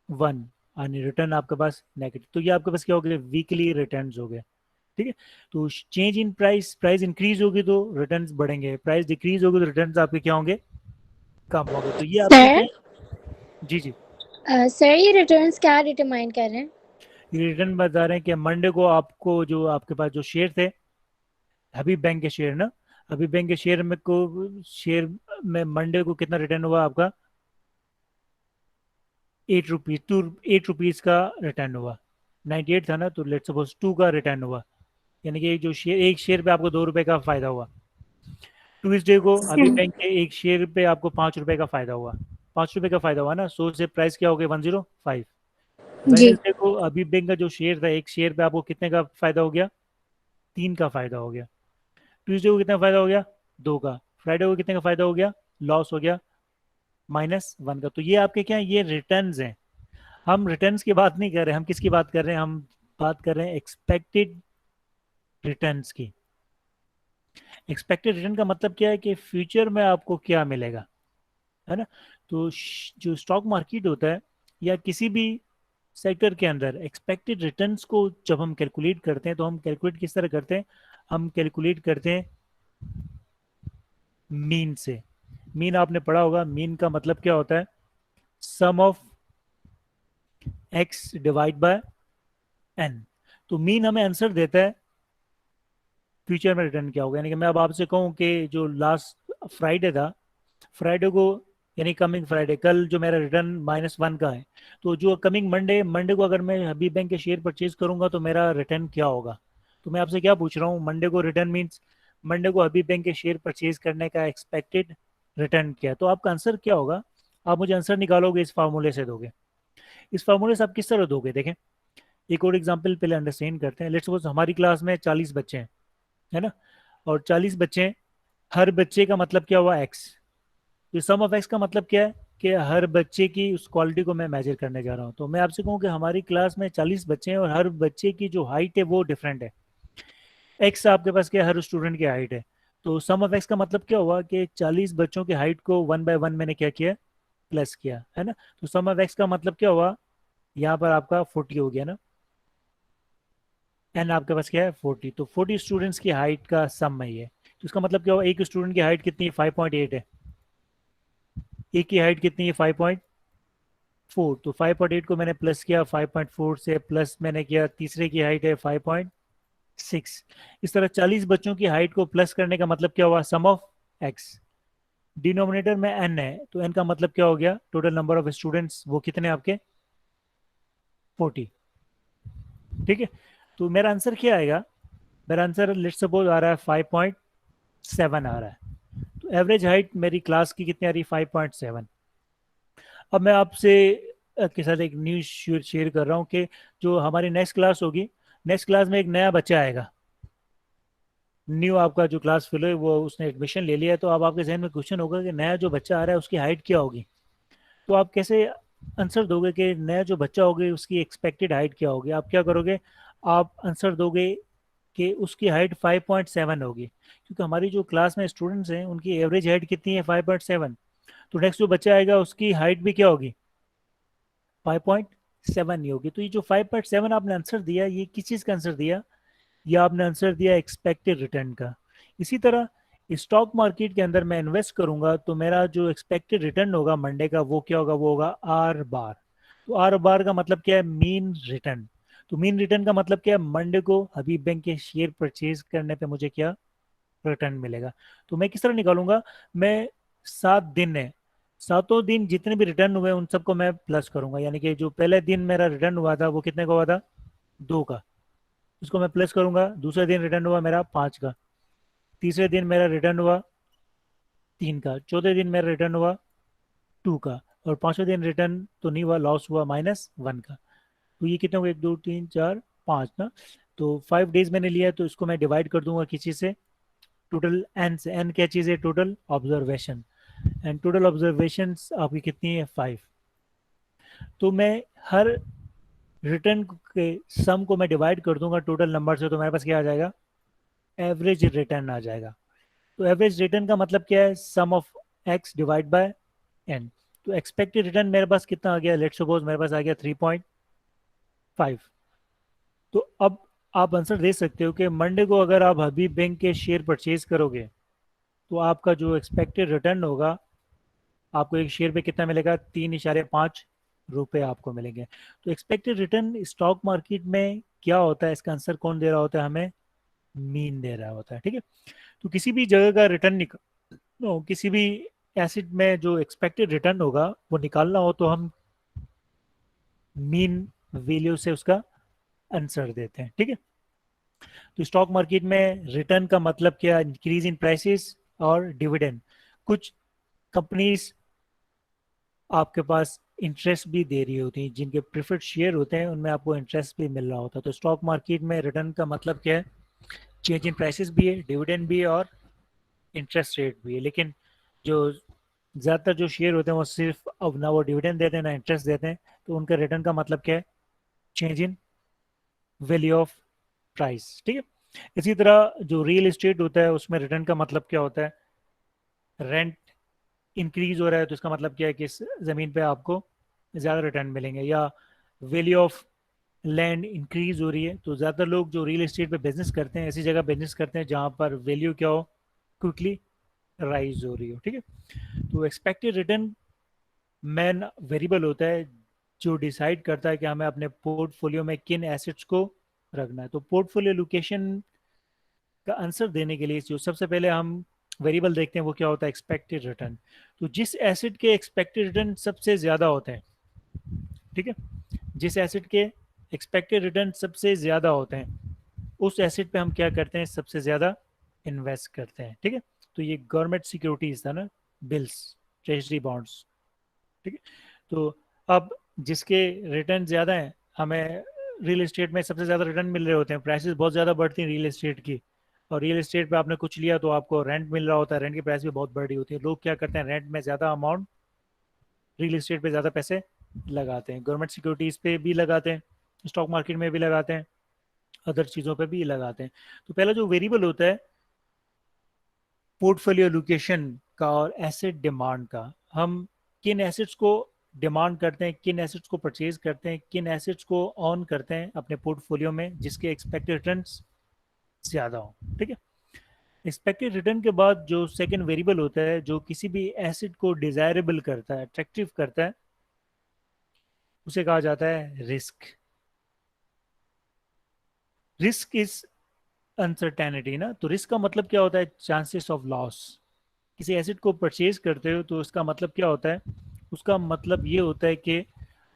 -1, यानी रिटर्न आपके पास नेगेटिव। तो ये आपके पास क्या हो गया, वीकली रिटर्न हो गए, ठीक है। तो change in price, price increase होगी तो रिटर्न्स बढ़ेंगे, प्राइस डिक्रीज होगी तो रिटर्न्स आपके क्या होंगे, कम होंगे। तो ये आपके सर क्या, जी जी, सर ये रिटर्न्स क्या डिटरमाइन कर रहे हैं? ये रिटर्न बता रहे हैं कि मंडे को आपको जो आपके पास जो शेयर थे, हबीब बैंक के शेयर ना, हबीब बैंक के शेयर में को शेयर में मंडे को कितना रिटर्न हुआ आपका, 8 रुपीज, 8 रुपीज का रिटर्न हुआ। 98 था ना, तो लेट सपोज 2 का रिटर्न हुआ, यानी कि जो शेयर, एक शेयर पे आपको 2 रुपए का फायदा हुआ। ट्यूसडे को अभी बैंक के एक शेयर पे आपको 5 रुपए का फायदा हुआ, 5 रुपए का फायदा हुआ ना, सो से प्राइस क्या हो गया, 105। जी। वेडनेसडे को अभी बैंक का जो शेयर था, एक शेयर पे आपको कितने का फायदा हो गया, 3 का फायदा हो गया। ट्यूसडे को कितना फायदा हो गया, 2 का। फ्राइडे को कितने का फायदा हो गया, लॉस हो गया, -1 का। तो ये आपके क्या है, ये रिटर्न्स हैं। हम रिटर्न्स की बात नहीं कर रहे, हम किसकी बात कर रहे हैं, हम बात कर रहे हैं एक्सपेक्टेड रिटर्न्स की। एक्सपेक्टेड रिटर्न का मतलब क्या है कि फ्यूचर में आपको क्या मिलेगा, है ना। तो जो स्टॉक मार्केट होता है या किसी भी सेक्टर के अंदर एक्सपेक्टेड रिटर्न्स को जब हम कैलकुलेट करते हैं तो हम कैलकुलेट किस तरह करते हैं, हम कैलकुलेट करते हैं मीन से। मीन आपने पढ़ा होगा, मीन का मतलब क्या होता है, sum of X divide by N. तो मीन हमें आंसर देता है फ्यूचर में रिटर्न क्या होगा। यानी कि मैं अब आपसे कहूँ कि जो लास्ट फ्राइडे था, फ्राइडे को यानी कमिंग फ्राइडे, कल जो मेरा रिटर्न -1 का है, तो जो कमिंग मंडे, मंडे को अगर मैं हबीब बैंक के शेयर परचेज करूंगा तो मेरा रिटर्न क्या होगा। तो मैं आपसे क्या पूछ रहा हूँ, मंडे को रिटर्न मीन्स मंडे को हबीब बैंक के शेयर परचेज करने का एक्सपेक्टेड रिटर्न क्या है। तो आपका आंसर क्या होगा, आप मुझे आंसर निकालोगे इस फार्मूले से दोगे। इस फार्मूले से आप किस तरह दोगे, देखें एक और एग्जाम्पल पहले अंडरस्टैंड करते हैं। लेट्स सपोज हमारी क्लास में 40 बच्चे हैं, है ना, और 40 बच्चे हैं, हर बच्चे का मतलब क्या हुआ, एक्स। तो सम ऑफ एक्स का मतलब क्या है कि हर बच्चे की उस क्वालिटी को मैं मेजर करने जा रहा हूँ। तो मैं आपसे कहूँ कि हमारी क्लास में 40 बच्चे हैं और हर बच्चे की जो हाइट है वो डिफरेंट है। एक्स आपके पास क्या है, हर स्टूडेंट की हाइट है। तो सम ऑफ एक्स का मतलब क्या हुआ कि 40 बच्चों की हाइट को 1/1 मैंने क्या किया, प्लस किया, है ना। तो सम ऑफ एक्स का मतलब क्या हुआ, यहाँ पर आपका 40 हो गया ना, एन आपके पास क्या है 40। तो 40 स्टूडेंट्स की हाइट का सम है ये। तो इसका मतलब क्या हुआ, एक स्टूडेंट की हाइट कितनी है, 5.8 है, एक की हाइट कितनी है 5.4। तो 5.8 को मैंने प्लस किया 5.4 से, प्लस मैंने किया तीसरे की हाइट है 5.6। इस तरह 40 बच्चों की हाइट को प्लस करने का मतलब क्या हुआ, सम ऑफ एक्स। डिनोमिनेटर में एन है तो एन का मतलब क्या हो गया, टोटल नंबर ऑफ स्टूडेंट्स वो कितने आपके 40। ठीक है, तो मेरा आंसर क्या आएगा, मेरा आंसर लेट्स सपोज आ रहा है 5.7 आ रहा है। तो एवरेज हाइट मेरी क्लास की कितनी आ रही है, 5.7। अब मैं आपसे के साथ एक न्यूज़ शेयर कर रहा हूँ कि जो हमारी नेक्स्ट क्लास होगी, नेक्स्ट क्लास में एक नया बच्चा आएगा, न्यू आपका जो क्लास फेलो है वो उसने एडमिशन ले लिया है। तो अब आपके जहन में क्वेश्चन होगा कि नया जो बच्चा आ रहा है उसकी हाइट क्या होगी। तो आप कैसे आंसर दोगे कि नया जो बच्चा होगा उसकी एक्सपेक्टेड हाइट क्या होगी। आप क्या करोगे, आप आंसर दोगे कि उसकी हाइट 5.7 होगी, क्योंकि हमारी जो क्लास में स्टूडेंट्स हैं उनकी एवरेज हाइट कितनी है 5.7। तो नेक्स्ट जो बच्चा आएगा उसकी हाइट भी क्या होगी, 5.7 ही होगी। तो ये जो 5.7 आपने आंसर दिया, ये किस चीज़ का आंसर दिया, या आपने आंसर दिया एक्सपेक्टेड रिटर्न का। इसी तरह स्टॉक मार्केट के अंदर मैं इन्वेस्ट करूंगा तो मेरा जो एक्सपेक्टेड रिटर्न होगा मंडे का वो क्या होगा, वो होगा आर बार। तो आर बार का मतलब क्या है, मीन रिटर्न। तो मीन रिटर्न का मतलब क्या है, मंडे को हबीब बैंक के शेयर परचेज करने पे मुझे क्या रिटर्न मिलेगा। तो मैं किस तरह निकालूंगा, मैं 7 दिन है, सातों दिन जितने भी रिटर्न हुए उन सबको मैं प्लस करूंगा। यानी कि जो पहले दिन मेरा रिटर्न हुआ था वो कितने का हुआ था, 2 का, उसको मैं प्लस करूंगा। दूसरे दिन रिटर्न हुआ मेरा 5 का, तीसरे दिन मेरा रिटर्न हुआ 3 का, चौथे दिन मेरा रिटर्न हुआ 2 का, और पांचवें दिन रिटर्न तो नहीं हुआ, लॉस हुआ -1 का। तो ये कितने हुए, 1 2 3 4 5 ना। तो 5 डेज मैंने लिया है तो इसको मैं डिवाइड कर दूंगा किसी से, टोटल एन से। एन क्या चीज़ है, total observation, and total observation आपकी कितनी है 5। तो मैं हर रिटर्न के सम को मैं डिवाइड कर दूंगा टोटल नंबर से, तो मेरे पास क्या आ जाएगा, एवरेज रिटर्न आ जाएगा। तो एवरेज रिटर्न का मतलब क्या है, sum of X divide by N. तो एक्सपेक्टेड रिटर्न मेरे पास कितना आ गया, लेट्स सपोज मेरे पास आ गया 3.5। तो अब आप आंसर दे सकते हो कि मंडे को अगर आप हबीब बैंक के शेयर परचेज करोगे तो आपका जो एक्सपेक्टेड रिटर्न होगा, आपको एक शेयर पे कितना मिलेगा, 3.5 रुपये आपको मिलेंगे। तो एक्सपेक्टेड रिटर्न स्टॉक मार्केट में क्या होता है, इसका आंसर कौन दे रहा होता है हमें, मीन दे रहा होता है। ठीक है, तो किसी भी जगह का रिटर्न निकाल, किसी भी एसिड में जो एक्सपेक्टेड रिटर्न होगा वो निकालना हो तो हम मीन वैल्यू से उसका आंसर देते हैं। ठीक है, तो स्टॉक मार्केट में रिटर्न का मतलब क्या, इंक्रीज इन प्राइसेस और डिविडेंड। कुछ कंपनीज आपके पास इंटरेस्ट भी दे रही होती हैं, जिनके प्रेफर्ड शेयर होते हैं उनमें आपको इंटरेस्ट भी मिल रहा होता है। तो स्टॉक मार्केट में रिटर्न का मतलब क्या है, चेंज इन प्राइसेस भी है, डिविडेंड भी है और इंटरेस्ट रेट भी है। लेकिन जो ज़्यादातर जो शेयर होते हैं वो सिर्फ अब ना वो डिविडेंड देते हैं ना इंटरेस्ट देते हैं, तो उनका रिटर्न का मतलब क्या है? Change in value of price. ठीक है, इसी तरह जो रियल एस्टेट होता है उसमें रिटर्न का मतलब क्या होता है? रेंट इंक्रीज हो रहा है तो इसका मतलब क्या है कि इस ज़मीन पे आपको ज़्यादा रिटर्न मिलेंगे, या वैल्यू ऑफ लैंड इंक्रीज हो रही है, तो ज़्यादातर लोग जो रियल एस्टेट पे बिजनेस करते हैं ऐसी जगह बिजनेस करते हैं जहाँ पर वैल्यू क्या हो? क्विकली राइज हो रही हो। ठीक है, तो एक्सपेक्टेड रिटर्न मेन वेरिएबल होता है जो डिसाइड करता है कि हमें अपने पोर्टफोलियो में किन एसेट्स को रखना है। तो पोर्टफोलियो लोकेशन का आंसर देने के लिए जो सबसे पहले हम वेरिएबल देखते हैं वो क्या होता है? Expected return. तो जिस एसेट के एक्सपेक्टेड रिटर्न सबसे ज़्यादा होते हैं, ठीक है, जिस एसेट के एक्सपेक्टेड रिटर्न सबसे ज़्यादा होते हैं उस एसेट पे हम क्या करते हैं? सबसे ज़्यादा इन्वेस्ट करते हैं। ठीक है, तो ये गवर्नमेंट सिक्योरिटीज था ना, बिल्स, ट्रेजरी बॉन्ड्स। ठीक है, तो अब जिसके रिटर्न ज़्यादा हैं, हमें रियल एस्टेट में सबसे ज़्यादा रिटर्न मिल रहे होते हैं, प्राइसेस बहुत ज़्यादा बढ़ती हैं रियल एस्टेट की, और रियल एस्टेट पे आपने कुछ लिया तो आपको रेंट मिल रहा होता है, रेंट की प्राइस भी बहुत बढ़ी होती है। लोग क्या करते हैं? रेंट में ज़्यादा अमाउंट रियल एस्टेट पे ज़्यादा पैसे लगाते हैं, गवर्नमेंट सिक्योरिटीज़ पे भी लगाते हैं, स्टॉक मार्केट में भी लगाते हैं, अदर चीज़ों पे भी लगाते हैं। तो पहला जो वेरिएबल होता है पोर्टफोलियो लोकेशन का और एसेट डिमांड का, हम किन एसेट्स को डिमांड करते हैं, किन एसेट्स को परचेज करते हैं, किन एसेट्स को ऑन करते हैं अपने पोर्टफोलियो में जिसके एक्सपेक्टेड रिटर्न्स ज़्यादा हो। ठीक है, एक्सपेक्टेड रिटर्न के बाद जो सेकंड वेरिएबल होता है जो किसी भी एसेट को डिजायरेबल करता है, अट्रैक्टिव करता है, उसे कहा जाता है रिस्क। रिस्क इज अनसर्टेनिटी ना, तो रिस्क का मतलब क्या होता है? Chances of loss. किसी एसेट को परचेज करते हो तो उसका मतलब क्या होता है? उसका मतलब ये होता है कि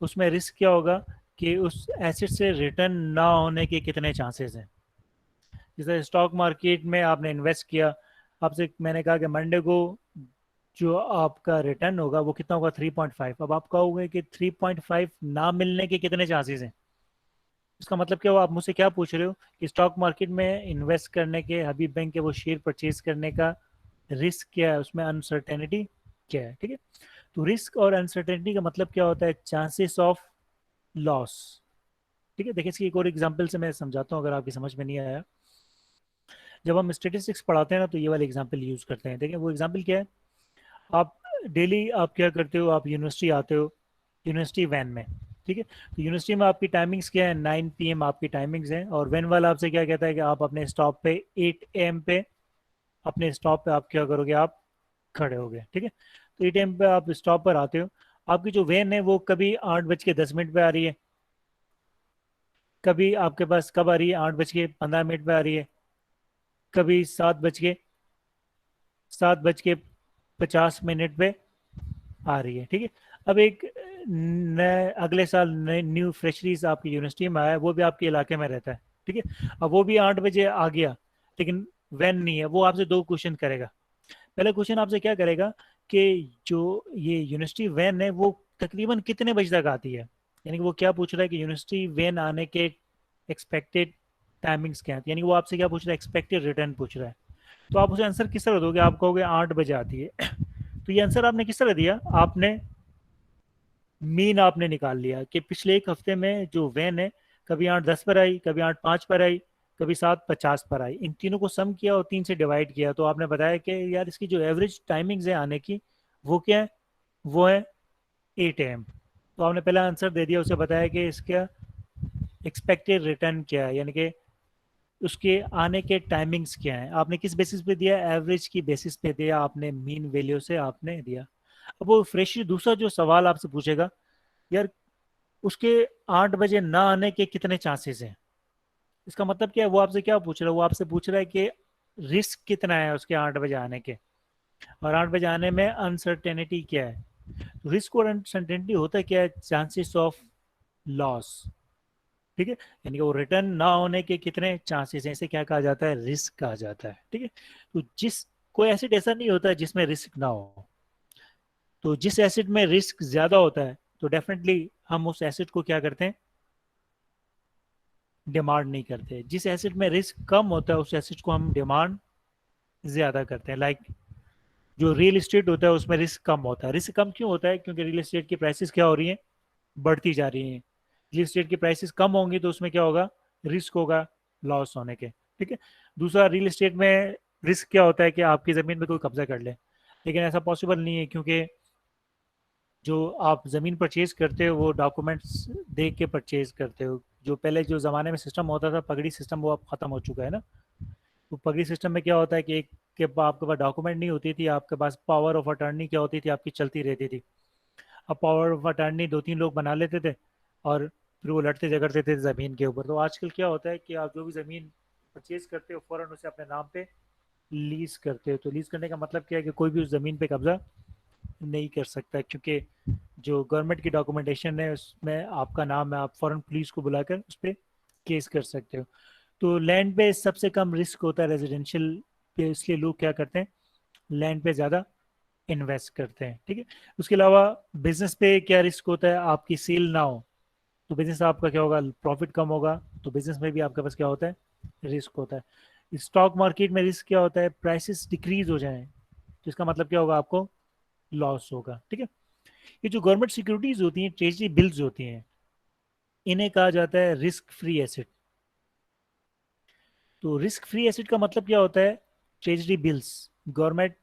उसमें रिस्क क्या होगा कि उस एसेट से रिटर्न ना होने के कितने चांसेस हैं। जैसे स्टॉक मार्केट में आपने इन्वेस्ट किया, आपसे मैंने कहा कि मंडे को जो आपका रिटर्न होगा वो कितना होगा? 3.5। अब आप कहोगे कि 3.5 ना मिलने के कितने चांसेस हैं? इसका मतलब क्या हुआ? आप मुझसे क्या पूछ रहे हो कि स्टॉक मार्केट में इन्वेस्ट करने के, हबीब बैंक के वो शेयर परचेज करने का रिस्क क्या है, उसमें अनसर्टेनिटी क्या है। ठीक है, तो रिस्क और अनसर्टेनिटी का मतलब क्या होता है? Chances of loss. ठीक है, देखिए इसकी एक और एग्जांपल से मैं समझाता हूँ अगर आपकी समझ में नहीं आया। जब हम स्टेटिस्टिक्स पढ़ाते हैं ना तो ये वाला एग्जांपल यूज करते हैं। देखिए वो एग्जांपल क्या है? आप डेली आप क्या करते हो? आप यूनिवर्सिटी आते हो यूनिवर्सिटी वैन में। ठीक है, तो यूनिवर्सिटी में आपकी टाइमिंग्स क्या है? 9 PM आपकी टाइमिंग्स हैं, और वैन वाला आपसे क्या कहता है कि आप अपने स्टॉप पे 8 AM पे अपने स्टॉप पे आप क्या करोगे? आप खड़े हो गए। ठीक है, तो 8 AM पे आप स्टॉप पर आते हो, आपकी जो वैन है वो कभी 8:10 पे आ रही है, कभी आपके पास कब आ रही है? 8:15 पे आ रही है, कभी 7:50 पे आ रही है। ठीक है, अब एक नए अगले साल नए न्यू फ्रेशरीज आपकी यूनिवर्सिटी में आया है, वो भी आपके इलाके में रहता है। ठीक है, अब वो भी 8 बजे आ गया, लेकिन वैन नहीं है। वो आपसे दो क्वेश्चन करेगा। पहला क्वेश्चन आपसे क्या करेगा कि जो ये यूनिवर्सिटी वैन है वो तकरीबन कितने बजे तक आती है, यानी कि वो क्या पूछ रहा है कि यूनिवर्सिटी वैन आने के एक्सपेक्टेड टाइमिंग्स क्या है, यानी कि वो आपसे क्या पूछ रहा है? एक्सपेक्टेड रिटर्न पूछ रहा है। तो आप उसे आंसर किस तरह दोगे? आप कहोगे 8 बजे आती है। तो ये आंसर आपने किस तरह दिया? आपने मीन आपने निकाल लिया कि पिछले एक हफ्ते में जो वैन है कभी 8:10 पर आई, कभी 8:05 पर आई, कभी 7:50 पर आई, इन तीनों को सम किया और 3 से डिवाइड किया, तो आपने बताया कि यार इसकी जो एवरेज टाइमिंग्स है आने की वो क्या है? वो है 8 AM। तो आपने पहला आंसर दे दिया, उसे बताया कि इसका एक्सपेक्टेड रिटर्न क्या है, यानी कि उसके आने के टाइमिंग्स क्या है। आपने किस बेसिस पे दिया? एवरेज की बेसिस पे दिया आपने, मीन वैल्यू से आपने दिया। अब वो फ्रेश दूसरा जो सवाल आपसे पूछेगा, यार उसके 8 बजे ना आने के कितने चांसेस हैं? इसका मतलब क्या है? वो आपसे क्या पूछ रहा है? वो आपसे पूछ रहा है कि रिस्क कितना है उसके 8 बजे आने के, और 8 बजे आने में अनसर्टेनिटी क्या है। तो रिस्क और अनसर्टेनिटी होता क्या है? Chances of loss. ठीक है, यानी कि वो रिटर्न ना होने के कितने चांसेस हैं, इसे क्या कहा जाता है? रिस्क कहा जाता है। ठीक है, तो जिस कोई एसेट ऐसा नहीं होता है जिसमें रिस्क ना हो, तो जिस एसेट में रिस्क ज्यादा होता है तो डेफिनेटली हम उस एसेट को क्या करते हैं? डिमांड नहीं करते। जिस एसेट में रिस्क कम होता है उस एसेट को हम डिमांड ज्यादा करते हैं। लाइक जो रियल एस्टेट होता है उसमें रिस्क कम होता है। रिस्क कम क्यों होता है? क्योंकि रियल एस्टेट की प्राइसेस क्या हो रही हैं? बढ़ती जा रही हैं। रियल एस्टेट की प्राइसेस कम होंगी तो उसमें क्या होगा? रिस्क होगा लॉस होने के। ठीक है। दूसरा, रियल एस्टेट में रिस्क क्या होता है कि आपकी ज़मीन में कोई कब्जा कर ले, लेकिन ऐसा पॉसिबल नहीं है, क्योंकि जो आप ज़मीन परचेज करते हो वो डॉक्यूमेंट्स देख के परचेज करते हो। जो पहले जो ज़माने में सिस्टम होता था पगड़ी सिस्टम, वो अब ख़त्म हो चुका है ना। तो पगड़ी सिस्टम में क्या होता है कि एक के आपके पास डॉक्यूमेंट नहीं होती थी, आपके पास पावर ऑफ अटर्नी क्या होती थी, आपकी चलती रहती थी। अब पावर ऑफ अटर्नी 2-3 लोग बना लेते थे और फिर वो लड़ते झगड़ते थे ज़मीन के ऊपर। तो आजकल क्या होता है कि आप जो भी ज़मीन परचेज करते हो फ़ौरन उसे अपने नाम पे लीज़ करते हो। तो लीज़ करने का मतलब क्या है कि कोई भी उस ज़मीन पे कब्ज़ा नहीं कर सकता, क्योंकि जो गवर्नमेंट की डॉक्यूमेंटेशन है उसमें आपका नाम है, आप फ़ौरन पुलिस को बुलाकर उस पर केस कर सकते हो। तो लैंड पे सबसे कम रिस्क होता है रेजिडेंशियल पे, इसलिए लोग क्या करते हैं, लैंड पे ज़्यादा इन्वेस्ट करते हैं। ठीक है। उसके अलावा बिजनेस पे क्या रिस्क होता है? आपकी सेल ना हो तो बिजनेस आपका क्या होगा? प्रॉफिट कम होगा। तो बिजनेस में भी आपके पास क्या होता है? रिस्क होता है। स्टॉक मार्केट में रिस्क क्या होता है? प्राइसेस डिक्रीज हो जाए तो इसका मतलब क्या होगा? आपको लॉस होगा। ठीक है। ये जो गवर्नमेंट सिक्योरिटीज होती हैं, ट्रेजरी बिल्स होती हैं, इन्हें कहा जाता है रिस्क फ्री एसेट। तो रिस्क फ्री एसेट का मतलब क्या होता है? Treasury bills, government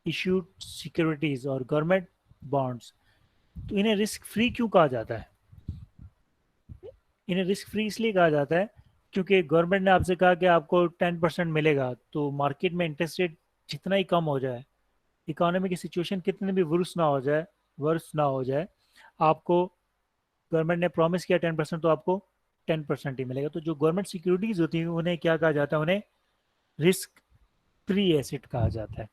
issued securities और गवर्नमेंट बॉन्ड्स। तो इन्हें रिस्क फ्री क्यों कहा जाता है? इन्हें रिस्क फ्री इसलिए कहा जाता है क्योंकि गवर्नमेंट ने आपसे कहा कि आपको 10% मिलेगा, तो मार्केट में इंटरेस्ट रेट जितना ही कम हो जाए, इकोनॉमी की सिचुएशन कितनी भी वर्स ना हो जाए, आपको गवर्नमेंट ने प्रॉमिस किया 10%, तो आपको 10% ही मिलेगा। तो जो गवर्नमेंट सिक्योरिटीज होती हैं उन्हें क्या कहा जाता है? उन्हें रिस्क फ्री एसेट कहा जाता है।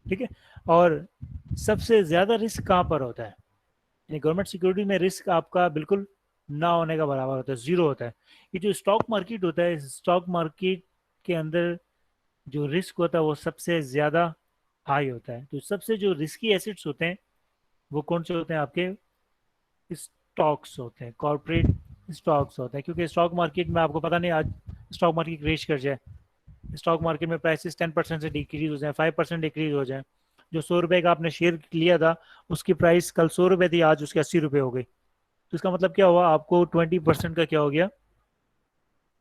ठीक है। और सबसे ज्यादा रिस्क कहाँ पर होता है? यानी गवर्नमेंट सिक्योरिटी में रिस्क आपका बिल्कुल ना होने का बराबर होता है, जीरो होता है। ये जो स्टॉक मार्केट होता है, स्टॉक मार्केट के अंदर जो रिस्क होता है वो सबसे ज्यादा हाई होता है। तो सबसे जो रिस्की एसेट्स होते हैं वो कौन से होते हैं? आपके स्टॉक्स होते हैं, कॉर्पोरेट स्टॉक्स होते हैं। क्योंकि स्टॉक मार्केट में आपको पता नहीं, आज स्टॉक मार्केट क्रेश कर जाए, स्टॉक मार्केट में प्राइसेस 10% से डिक्रीज हो जाए, 5% डिक्रीज हो जाए, जो 100 रुपए का आपने शेयर लिया था उसकी प्राइस कल 100 रुपए थी, आज उसकी 80 रुपए हो गई। तो इसका मतलब क्या हुआ? आपको 20% का क्या हो गया?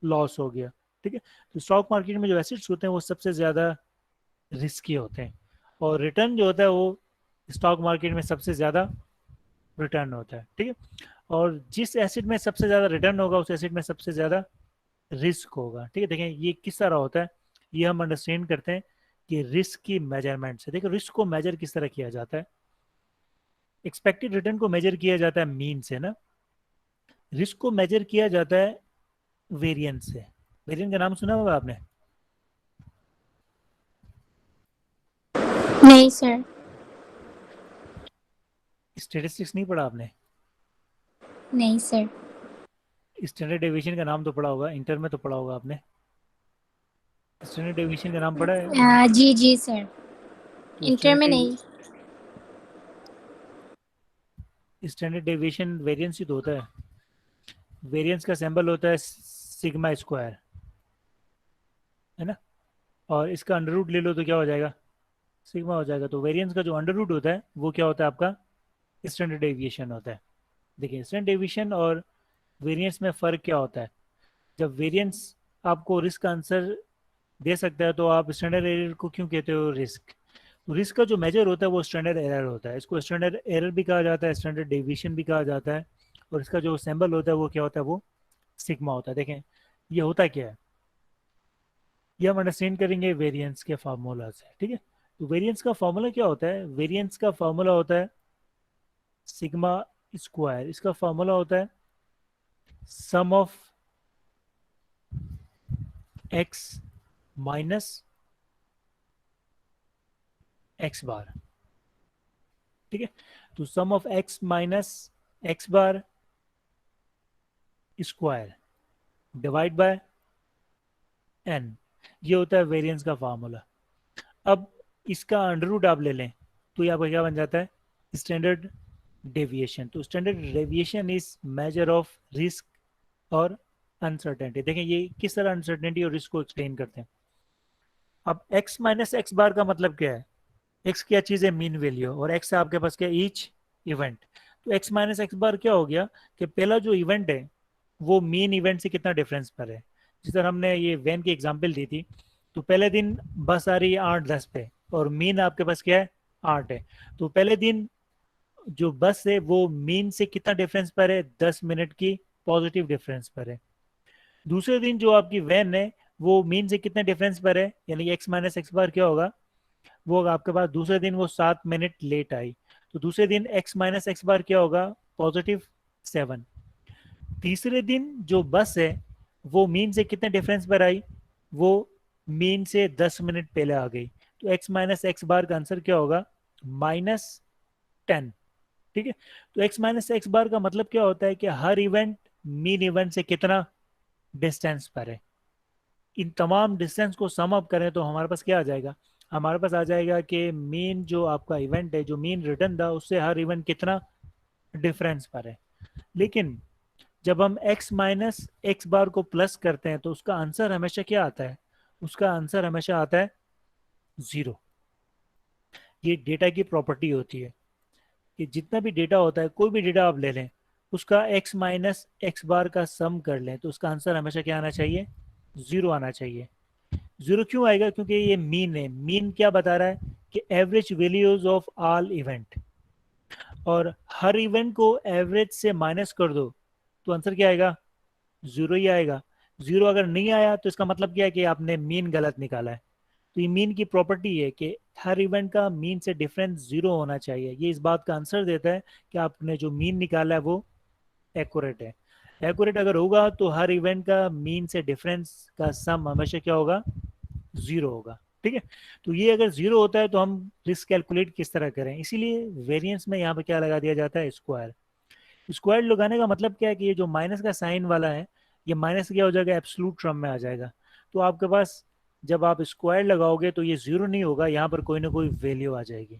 लॉस हो गया। ठीक है। तो स्टॉक मार्केट में जो एसेट्स होते हैं वो सबसे ज्यादा रिस्की होते हैं, और रिटर्न जो होता है वो स्टॉक मार्केट में सबसे ज्यादा रिटर्न होता है। ठीक है। और जिस एसेट में सबसे ज्यादा रिटर्न होगा उस एसेट में सबसे ज्यादा रिस्क होगा। ठीक है। देखें ये किस तरह होता है, ये हम अंडरस्टैंड करते हैं कि रिस्क की मेजरमेंट से। देखो रिस्क को मेजर किस तरह किया जाता है? एक्सपेक्टेड रिटर्न को मेजर किया जाता है मीन से ना, रिस्क को मेजर किया जाता है वेरिएंस से। वेरिएंस का नाम सुना होगा आपने? नहीं सर। स्टेटिस्टिक्स नहीं पढ़ा आपने? नहीं सर। स्टैंडर्ड डेविएशन का नाम तो पढ़ा होगा, इंटर में तो पढ़ा होगा आपने। स्टैंडर्ड डेविएशन का नाम पढ़ा है? जी जी सर। तो इंटर में नहीं। स्टैंडर्ड डेविएशन वेरिएंस ही तो होता है। वेरिएंस का सिंबल होता है सिग्मा स्क्वायर, है ना। और इसका अंडर रूट ले लो तो क्या हो जाएगा? सिग्मा हो जाएगा। तो वेरिएंस का जो अंडर रूट होता है वो क्या होता है? आपका स्टैंडर्ड डेविएशन होता है। देखिए स्टैंडर्ड डेविएशन और वेरिएंस में फ़र्क क्या होता है? जब वेरिएंस आपको रिस्क का आंसर दे सकता है तो आप स्टैंडर्ड एरर को क्यों कहते हो रिस्क? तो रिस्क का जो मेजर होता है वो स्टैंडर्ड एरर होता है। इसको स्टैंडर्ड एरर भी कहा जाता है, स्टैंडर्ड डेविएशन भी कहा जाता है। और इसका जो सिंबल होता है वो क्या होता है? वो सिग्मा होता है। देखें ये होता क्या है, ये हम अंडरस्टैंड करेंगे वेरिएंस के फार्मूला से। ठीक है। तो वेरिएंस का फार्मूला क्या होता है? वेरिएंस का फार्मूला होता है सिग्मा स्क्वायर। इसका फार्मूला होता है sum of x minus x bar. ठीक है। तो sum of x minus x bar square divide by N, ये होता है वेरिएंस का फार्मूला। अब इसका अंडर रूट आप ले लें तो ये आपका क्या बन जाता है? Standard deviation. तो standard deviation is measure of risk और अनसर्टेनिटी। देखें ये किस तरह अनसर्टेनिटी और रिस्क को एक्सप्लेन करते हैं। अब x माइनस एक्स बार का मतलब क्या है? एक्स क्या चीज़ है, मीन वैल्यू, और एक्स है आपके पास क्या, ईच इवेंट। तो एक्स माइनस एक्स बार क्या हो गया कि पहला जो इवेंट है वो मीन इवेंट से कितना डिफरेंस पर है। जिस तरह हमने ये वैन की एग्जांपल दी थी, तो पहले दिन बस आ रही है 8:10 पे और मीन आपके पास क्या है, 8 है। तो पहले दिन जो बस है वो मीन से कितना डिफरेंस पर है, 10 मिनट की पॉजिटिव डिफरेंस पर है। दूसरे दिन जो आपकी वैन है वो मीन से कितने डिफरेंस पर है, यानी कि एक्स माइनस एक्स बार क्या होगा, वो आपके पास दूसरे दिन वो 7 मिनट लेट आई। तो दूसरे दिन एक्स माइनस एक्स बार क्या होगा, +7। तीसरे दिन जो बस है वो मीन से कितने डिफरेंस पर आई, वो मीन से 10 मिनट पहले आ गई। तो एक्स माइनस एक्स बार का आंसर क्या होगा, -10। ठीक है। तो एक्स माइनस एक्स बार का मतलब क्या होता है कि हर इवेंट मीन इवेंट से कितना डिस्टेंस पर है। इन तमाम डिस्टेंस को सम अप करें तो हमारे पास क्या आ जाएगा, हमारे पास आ जाएगा कि मीन जो आपका इवेंट है, जो मीन रिटर्न था, उससे हर इवेंट कितना डिफरेंस पर है। लेकिन जब हम x माइनस एक्स बार को प्लस करते हैं तो उसका आंसर हमेशा क्या आता है, उसका आंसर हमेशा आता है 0। ये डेटा की प्रॉपर्टी होती है कि जितना भी डेटा होता है, कोई भी डेटा आप ले लें, उसका x माइनस एक्स बार का सम कर लें तो उसका आंसर हमेशा क्या आना चाहिए, 0 आना चाहिए। 0 क्यों आएगा, क्योंकि ये मीन है। मीन क्या बता रहा है कि average values of all event, और हर इवेंट को एवरेज से माइनस कर दो तो आंसर क्या आएगा, 0 ही आएगा। 0 अगर नहीं आया तो इसका मतलब क्या है कि आपने मीन गलत निकाला है। तो ये मीन की प्रॉपर्टी है कि हर इवेंट का मीन से डिफरेंस 0 होना चाहिए। ये इस बात का आंसर देता है कि आपने जो मीन निकाला है वो एक्यूरेट है। एक्यूरेट अगर होगा तो हर इवेंट का मीन से डिफरेंस का सम हमेशा क्या होगा, 0 होगा। ठीक है। तो ये अगर 0 होता है तो हम रिस्क कैलकुलेट किस तरह करें, इसीलिए वेरिएंस में यहाँ पे क्या लगा दिया जाता है, स्क्वायर। स्क्वायर लगाने का मतलब क्या है कि ये जो माइनस का साइन वाला है, ये माइनस क्या हो जाएगा, एब्सोल्यूट टर्म में आ जाएगा। तो आपके पास जब आप स्क्वायर लगाओगे तो ये 0 नहीं होगा, यहाँ पर कोई ना कोई वैल्यू आ जाएगी।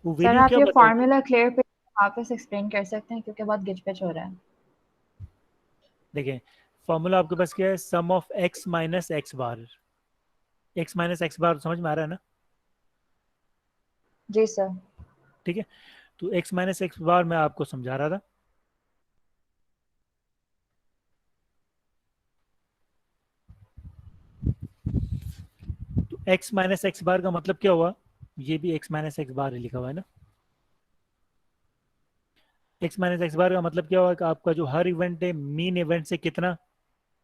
वो सर वैल्यू आप क्या ये बताएगी, फॉर्मूला क्लियर पे वापस एक्सप्लेन कर सकते हैं क्योंकि बहुत गिच पिच हो रहा है। देखें फॉर्मूला आपके पास क्या है, sum of x minus x bar. X minus x bar समझ में आ रहा है ना। जी सर। ठीक है। तो एक्स माइनस एक्स बार मैं आपको समझा रहा था। तो एक्स माइनस एक्स बार का मतलब क्या हुआ, ये भी एक्स माइनस एक्स बार लिखा हुआ है ना। एक्स माइनस एक्स बार का मतलब क्या हुआ कि आपका जो हर इवेंट है मीन इवेंट से कितना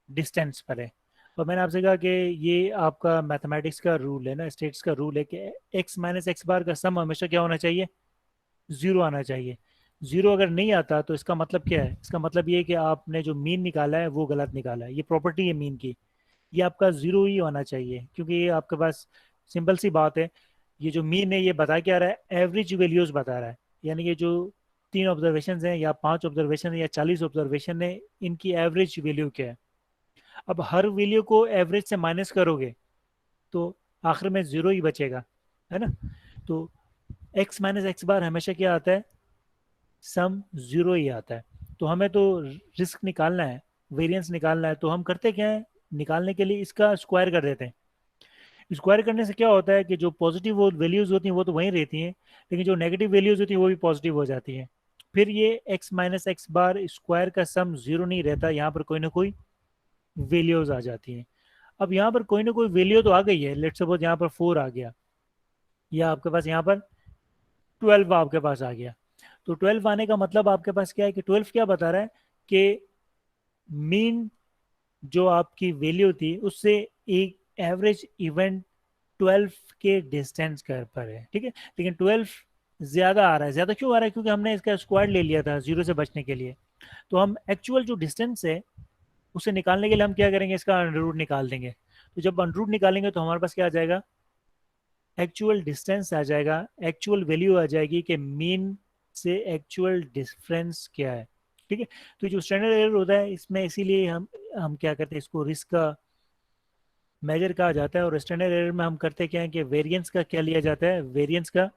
डिस्टेंस पर है। और मैंने आपसे कहा कि ये आपका मैथमेटिक्स का रूल है ना, स्टेट्स का रूल है कि एक्स माइनस एक्स बार का सम हमेशा क्या होना चाहिए, 0 आना चाहिए। 0 अगर नहीं आता तो इसका मतलब क्या है, इसका मतलब ये है कि आपने जो मीन निकाला है वो गलत निकाला है। ये प्रॉपर्टी है मीन की, ये आपका 0 ही होना चाहिए, क्योंकि ये आपके पास सिंपल सी बात है। ये जो मीन है ये बता क्या रहा है, एवरेज वैल्यूज बता रहा है। यानी कि जो 3 ऑब्जर्वेशन हैं या 5 ऑब्जर्वेशन है या 40 ऑब्जर्वेशन है, इनकी एवरेज वैल्यू क्या है। अब हर वैल्यू को एवरेज से माइनस करोगे तो आखिर में 0 ही बचेगा, है ना। तो एक्स माइनस एक्स बार हमेशा क्या आता है, सम 0 ही आता है। तो हमें तो रिस्क निकालना है, वेरिएंस निकालना है, तो हम करते क्या है, निकालने के लिए इसका स्क्वायर कर देते हैं। स्क्वायर करने से क्या होता है कि जो पॉजिटिव वैल्यूज होती हैं वो तो वहीं रहती हैं, लेकिन जो नेगेटिव वैल्यूज होती हैं वो भी पॉजिटिव हो जाती हैं। फिर ये x minus x bar square का सम 0 नहीं रहता, यहाँ पर कोई ना कोई वैल्यूज आ जाती हैं। अब यहाँ पर कोई ना कोई वैल्यू तो आ गई है, लेट्स सपोज यहाँ पर 4 आ गया, या आपके पास यहाँ पर 12 आपके पास आ गया। तो 12 आने का मतलब आपके पास क्या है कि 12 क्या बता रहा है कि मीन जो आपकी वैल्यू थी उससे एक एवरेज इवेंट 12 के डिस्टेंस पर है। ठीक है। लेकिन 12 ज्यादा आ रहा है। ज्यादा क्यों आ रहा है, क्योंकि हमने इसका स्क्वायर ले लिया था 0 से बचने के लिए। तो हम एक्चुअल जो डिस्टेंस है उसे निकालने के लिए हम क्या करेंगे, इसका अंडर रूट निकाल देंगे। तो जब अंडर रूट निकालेंगे तो हमारे पास क्या आ जाएगा, एक्चुअल डिस्टेंस आ जाएगा, एक्चुअल वैल्यू आ जाएगी कि मीन से एक्चुअल डिफरेंस क्या है। ठीक है। तो जो स्टैंडर्ड एरर होता है इसमें, इसीलिए हम क्या करते हैं, इसको रिस्क का मेजर कहा जाता है। और स्टैंडर्ड एरर में हम करते क्या है कि वेरिएंस का क्या लिया जाता है, वेरिएंस का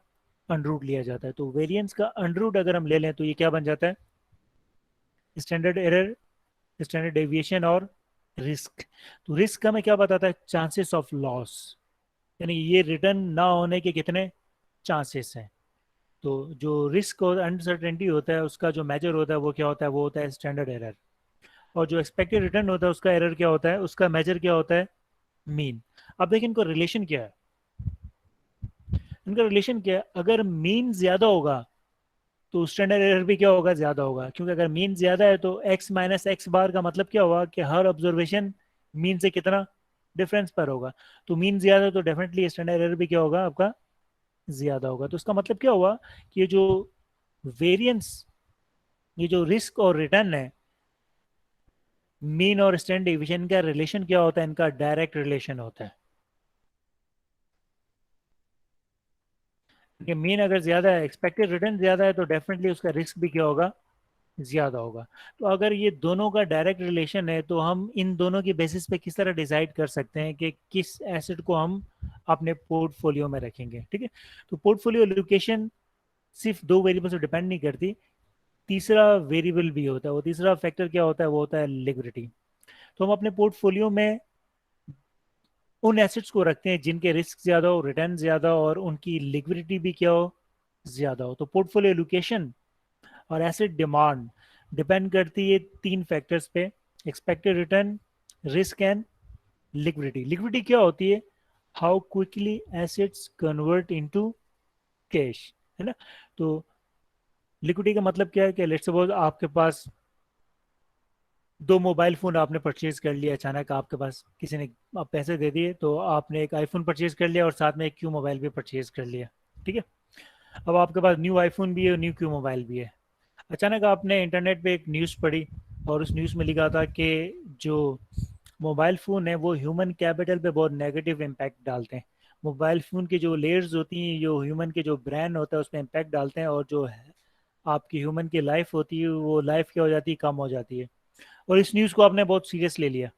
अंडर रूट लिया जाता है। तो वेरिएंस का अंडर रूट अगर हम ले लें तो ये क्या बन जाता है, स्टैंडर्ड एरर, स्टैंडर्ड डेविएशन और रिस्क। तो रिस्क का हमें क्या बताता है, चांसेस ऑफ लॉस, यानी ये रिटर्न ना होने के कितने चांसेस हैं। तो जो रिस्क और अनसर्टेनिटी होता है उसका जो मेजर होता है वो क्या होता है, वो होता है स्टैंडर्ड एरर। और जो एक्सपेक्टेड रिटर्न होता है उसका एरर क्या होता है, उसका मेजर क्या होता है, मीन। अब देखिए इनको रिलेशन क्या है, इनका रिलेशन क्या है, अगर मीन ज्यादा होगा तो स्टैंडर्ड एरर भी क्या होगा, ज्यादा होगा। क्योंकि अगर मीन ज्यादा है तो x माइनस एक्स बार का मतलब क्या होगा कि हर ऑब्जर्वेशन मीन से कितना डिफरेंस पर होगा। तो मीन ज्यादा है तो डेफिनेटली स्टैंडर्ड एरर भी क्या होगा आपका, ज्यादा होगा। तो इसका मतलब क्या हुआ कि ये जो वेरिएंस, ये जो रिस्क और रिटर्न है, मीन और स्टैंडर्ड डिवीजन का रिलेशन क्या होता है, इनका डायरेक्ट रिलेशन होता है। कि मीन अगर ज्यादा है, एक्सपेक्टेड रिटर्न ज्यादा है, तो डेफिनेटली उसका रिस्क भी क्या होगा, ज्यादा होगा। तो अगर ये दोनों का डायरेक्ट रिलेशन है तो हम इन दोनों की बेसिस पे किस तरह डिसाइड कर सकते हैं कि किस एसेट को हम अपने पोर्टफोलियो में रखेंगे। ठीक है, तो पोर्टफोलियो लोकेशन सिर्फ दो वेरिएबल से डिपेंड नहीं करती, तीसरा वेरिएबल भी होता है। वो तीसरा फैक्टर क्या होता है, वो होता है लिक्विडिटी। तो हम अपने पोर्टफोलियो में उन एसेट्स को रखते हैं जिनके रिस्क ज्यादा हो, रिटर्न ज्यादा हो और उनकी लिक्विडिटी भी क्या हो, ज्यादा हो। तो पोर्टफोलियो लोकेशन और एसेट डिमांड डिपेंड करती है तीन फैक्टर्स पे, expected return, risk and liquidity. Liquidity क्या होती है, how quickly assets convert into cash, है ना। तो लिक्विडिटी का मतलब क्या है कि लेट्स सपोज आपके पास दो मोबाइल फोन आपने परचेज कर लिया, अचानक आपके पास किसी ने आप पैसे दे दिए तो आपने एक आईफोन परचेज कर लिया और साथ में एक क्यू मोबाइल भी परचेज कर लिया। ठीक है, अब आपके पास न्यू आईफोन भी है और न्यू क्यू मोबाइल भी है। अचानक आपने इंटरनेट पे एक न्यूज़ पढ़ी और उस न्यूज़ में लिखा था कि जो मोबाइल फ़ोन है वो ह्यूमन कैपिटल पे बहुत नेगेटिव इम्पैक्ट डालते हैं। मोबाइल फ़ोन की जो लेयर्स होती हैं, जो ह्यूमन के जो ब्रेन होता है उस पर इम्पैक्ट डालते हैं, और जो है आपकी ह्यूमन की लाइफ होती है वो लाइफ क्या हो जाती है, कम हो जाती है। और इस न्यूज़ को आपने बहुत सीरियस ले लिया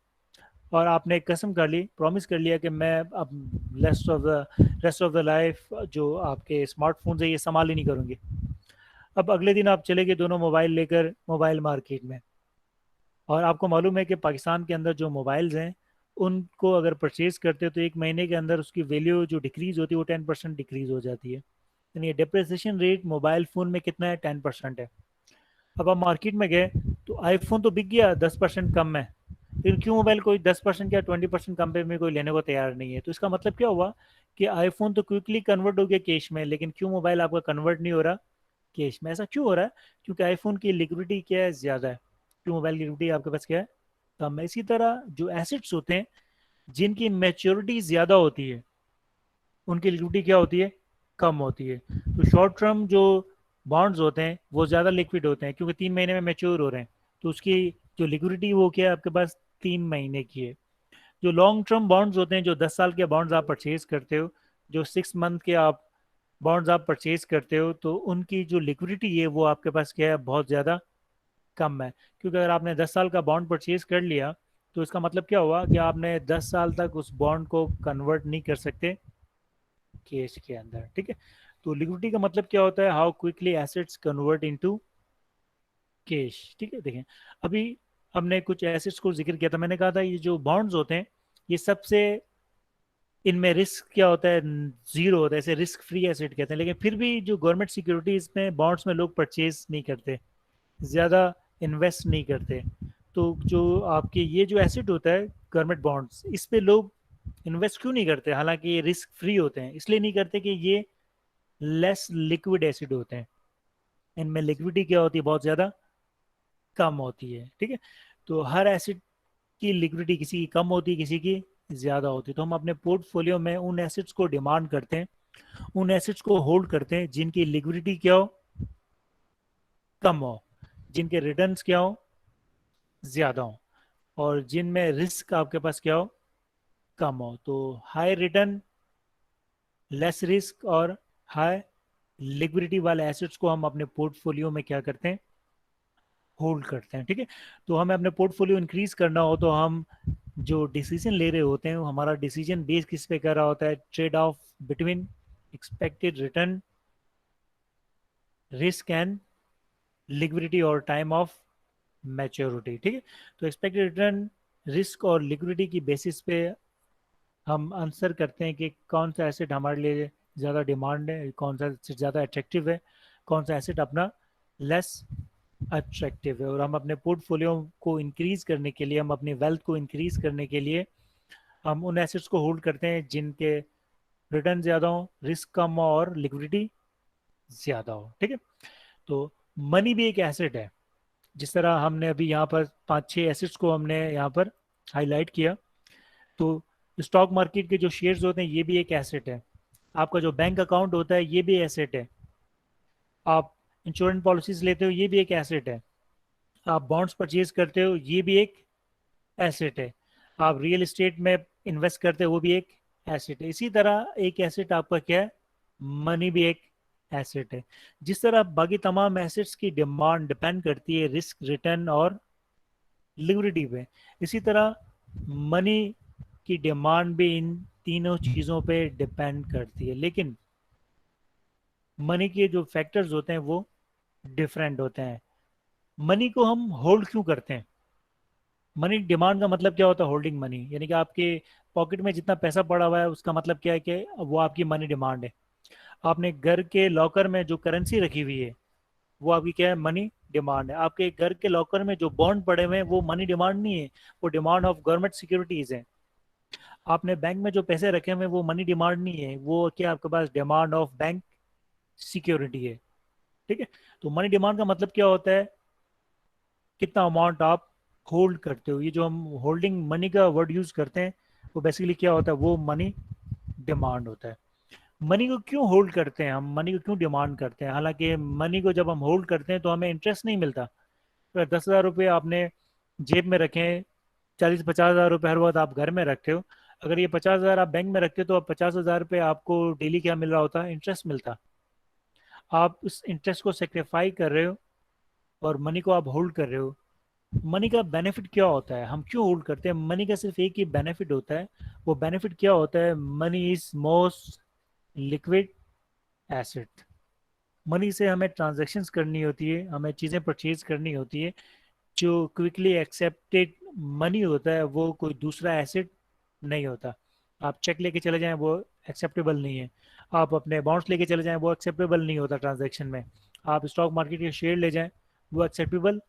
और आपने कसम कर ली, प्रॉमिस कर लिया कि मैं अब रेस्ट ऑफ द लाइफ जो आपके स्मार्टफोन है ये संभाल ही नहीं करूँगी। अब अगले दिन आप चले गए दोनों मोबाइल लेकर मोबाइल मार्केट में, और आपको मालूम है कि पाकिस्तान के अंदर जो मोबाइल्स हैं उनको अगर परचेज करते हो तो एक महीने के अंदर उसकी वैल्यू जो डिक्रीज होती है वो 10% डिक्रीज हो जाती है। यानी डिप्रिसिएशन रेट मोबाइल फ़ोन में कितना है, 10% है। अब आप मार्केट में गए तो आईफोन तो बिक गया 10% कम है, लेकिन क्यों मोबाइल कोई 10% या 20% कम पे में कोई लेने को तैयार नहीं है। तो इसका मतलब क्या हुआ कि आईफोन तो क्विकली कन्वर्ट हो गया कैश में, लेकिन क्यों मोबाइल आपका कन्वर्ट नहीं हो रहा कैश में। ऐसा क्यों हो रहा है, क्योंकि आईफोन की लिक्विडिटी क्या है, ज़्यादा है, क्यों मोबाइल की लिक्विडिटी आपके पास क्या है, कम है। इसी तरह जो एसेट्स होते हैं जिनकी मैच्योरिटी ज़्यादा होती है उनकी लिक्विडिटी क्या होती है, कम होती है। तो शॉर्ट टर्म जो बॉन्ड्स होते हैं वो ज़्यादा लिक्विड होते हैं क्योंकि 3 महीने में मैच्योर हो रहे हैं, तो उसकी जो लिक्विडिटी वो क्या है आपके पास, 3 महीने की है। जो लॉन्ग टर्म बॉन्ड्स होते हैं, जो 10 साल के बॉन्ड्स आप परचेज करते हो, जो 6 मंथ के आप बॉन्ड्स आप परचेज करते हो, तो उनकी जो लिक्विडिटी है वो आपके पास क्या है, बहुत ज़्यादा कम है। क्योंकि अगर आपने 10 साल का बॉन्ड परचेज कर लिया तो इसका मतलब क्या हुआ कि आपने 10 साल तक उस बॉन्ड को कन्वर्ट नहीं कर सकते कैश के अंदर। ठीक है, तो लिक्विडिटी का मतलब क्या होता है, how quickly assets convert into cash. ठीक है, देखें अभी हमने कुछ एसेट्स को जिक्र किया था, मैंने कहा था ये जो बॉन्ड्स होते हैं ये सबसे, इनमें रिस्क क्या होता है, जीरो होता है, इसे रिस्क फ्री एसेट कहते हैं। लेकिन फिर भी जो गवर्नमेंट सिक्योरिटीज में बॉन्ड्स में लोग परचेज नहीं करते, ज़्यादा इन्वेस्ट नहीं करते। तो जो आपके ये जो एसेट होता है गवर्नमेंट बॉन्ड्स, इस पे लोग इन्वेस्ट क्यों नहीं करते, हालांकि ये रिस्क फ्री होते हैं, इसलिए नहीं करते कि ये लेस लिक्विड एसिड होते हैं, इनमें लिक्विडिटी क्या होती है, बहुत ज़्यादा कम होती है। ठीक है, तो हर एसिड की लिक्विडिटी किसी की कम होती है, किसी की ज़्यादा होती है। तो हम अपने पोर्टफोलियो में उन एसिड्स को डिमांड करते हैं, उन एसिड्स को होल्ड करते हैं जिनकी लिक्विडिटी क्या हो, कम हो, जिनके रिटर्न्स क्या हो, ज़्यादा हो, और जिनमें रिस्क आपके पास क्या हो, कम हो। तो हाई रिटर्न, लेस रिस्क और हाई लिक्विडिटी वाले एसेट्स को हम अपने पोर्टफोलियो में क्या करते हैं, होल्ड करते हैं। ठीक है, तो हमें अपने पोर्टफोलियो इंक्रीज करना हो तो हम जो डिसीजन ले रहे होते हैं हमारा डिसीजन बेस किस पे कर रहा होता है, trade off between expected return, risk and liquidity और टाइम ऑफ मैच्योरिटी। ठीक है, तो एक्सपेक्टेड रिटर्न, रिस्क और लिक्विडिटी की बेसिस पे हम आंसर करते हैं कि कौन सा एसेट हमारे लिए ज़्यादा डिमांड है, कौन सा एसेट ज़्यादा अट्रैक्टिव है, कौन सा एसेट अपना लेस अट्रैक्टिव है। और हम अपने पोर्टफोलियो को इंक्रीज करने के लिए, हम अपनी वेल्थ को इंक्रीज करने के लिए हम उन एसेट्स को होल्ड करते हैं जिनके रिटर्न ज़्यादा हो, रिस्क कम हो और लिक्विडिटी ज़्यादा हो। ठीक है, तो मनी भी एक एसेट है। जिस तरह हमने अभी यहाँ पर 5-6 एसेट्स को हमने यहाँ पर हाईलाइट किया, तो स्टॉक मार्केट के जो शेयर्स होते हैं ये भी एक एसेट है। आपका जो बैंक अकाउंट होता है ये भी एसेट है। आप इंश्योरेंस पॉलिसीज लेते हो ये भी एक एसेट है। आप बॉन्ड्स परचेज करते हो ये भी एक एसेट है। आप रियल एस्टेट में इन्वेस्ट करते हो वो भी एक एसेट है। इसी तरह एक एसेट आपका क्या है, मनी भी एक एसेट है। जिस तरह बाकी तमाम एसेट्स की डिमांड डिपेंड करती है रिस्क, रिटर्न और लिक्विडिटी पे, इसी तरह मनी की डिमांड भी इन तीनों चीज़ों पे डिपेंड करती है। लेकिन मनी के जो फैक्टर्स होते हैं वो डिफरेंट होते हैं। मनी को हम होल्ड क्यों करते हैं? मनी डिमांड का मतलब क्या होता है? होल्डिंग मनी, यानी कि आपके पॉकेट में जितना पैसा पड़ा हुआ है उसका मतलब क्या है कि वो आपकी मनी डिमांड है। आपने घर के लॉकर में जो करेंसी रखी हुई है वो आपकी क्या है, मनी डिमांड है। आपके घर के लॉकर में जो बॉन्ड पड़े हुए हैं वो मनी डिमांड नहीं है, वो डिमांड ऑफ गवर्नमेंट सिक्योरिटीज है। आपने बैंक में जो पैसे रखे हुए हैं वो मनी डिमांड नहीं है, वो क्या आपके पास डिमांड ऑफ बैंक सिक्योरिटी है। ठीक है, तो मनी डिमांड का मतलब क्या होता है, कितना अमाउंट आप होल्ड करते हो। ये जो हम होल्डिंग मनी का वर्ड यूज करते हैं वो बेसिकली क्या होता है, वो मनी डिमांड होता है। मनी को क्यों होल्ड करते हैं हम, मनी को क्यों डिमांड करते हैं? हालांकि मनी को जब हम होल्ड करते हैं तो हमें इंटरेस्ट नहीं मिलता। अगर 10,000 रुपये आपने जेब में रखे, 40-50 हज़ार रुपये हर वक्त आप घर में रखते हो, अगर ये 50,000 आप बैंक में रखते हो तो अब 50,000 रुपये आपको डेली क्या मिल रहा होता है, इंटरेस्ट मिलता। आप उस इंटरेस्ट को सेक्रीफाई कर रहे हो और मनी को आप होल्ड कर रहे हो। मनी का बेनिफिट क्या होता है, हम क्यों होल्ड करते हैं? मनी का सिर्फ एक ही बेनिफिट होता है। वो बेनिफिट क्या होता है? Money is most liquid asset. Money से हमें ट्रांजैक्शंस करनी होती है, हमें चीज़ें परचेज करनी होती है। जो क्विकली एक्सेप्टेड मनी होता है वो कोई दूसरा एसेट नहीं होता। आप चेक लेके चले जाएं वो एक्सेप्टेबल नहीं है, आप अपने बॉन्ड्स लेके चले जाएं वो एक्सेप्टेबल नहीं होता ट्रांजैक्शन में, आप स्टॉक मार्केट के शेयर ले जाएं वो एक्सेप्टेबल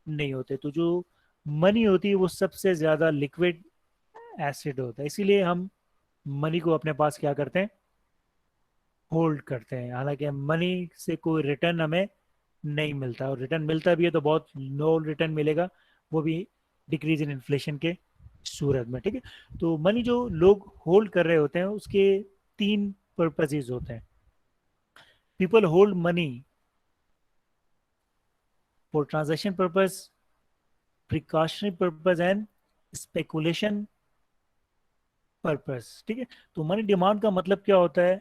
नहीं होते। तो जो मनी होती है वो सबसे ज़्यादा लिक्विड एसिड होता है, इसीलिए हम मनी को अपने पास क्या करते हैं, होल्ड करते हैं। हालांकि मनी से कोई रिटर्न हमें नहीं मिलता, और रिटर्न मिलता भी है तो बहुत लो रिटर्न मिलेगा, वो भी डिक्रीज इन इन्फ्लेशन के सूरत में। ठीक है, तो मनी जो लोग होल्ड कर रहे होते हैं उसके 3 पर्पजेज होते हैं। People hold money for transaction purpose, precautionary purpose and speculation purpose. ठीक है, तो मनी डिमांड का मतलब क्या होता है,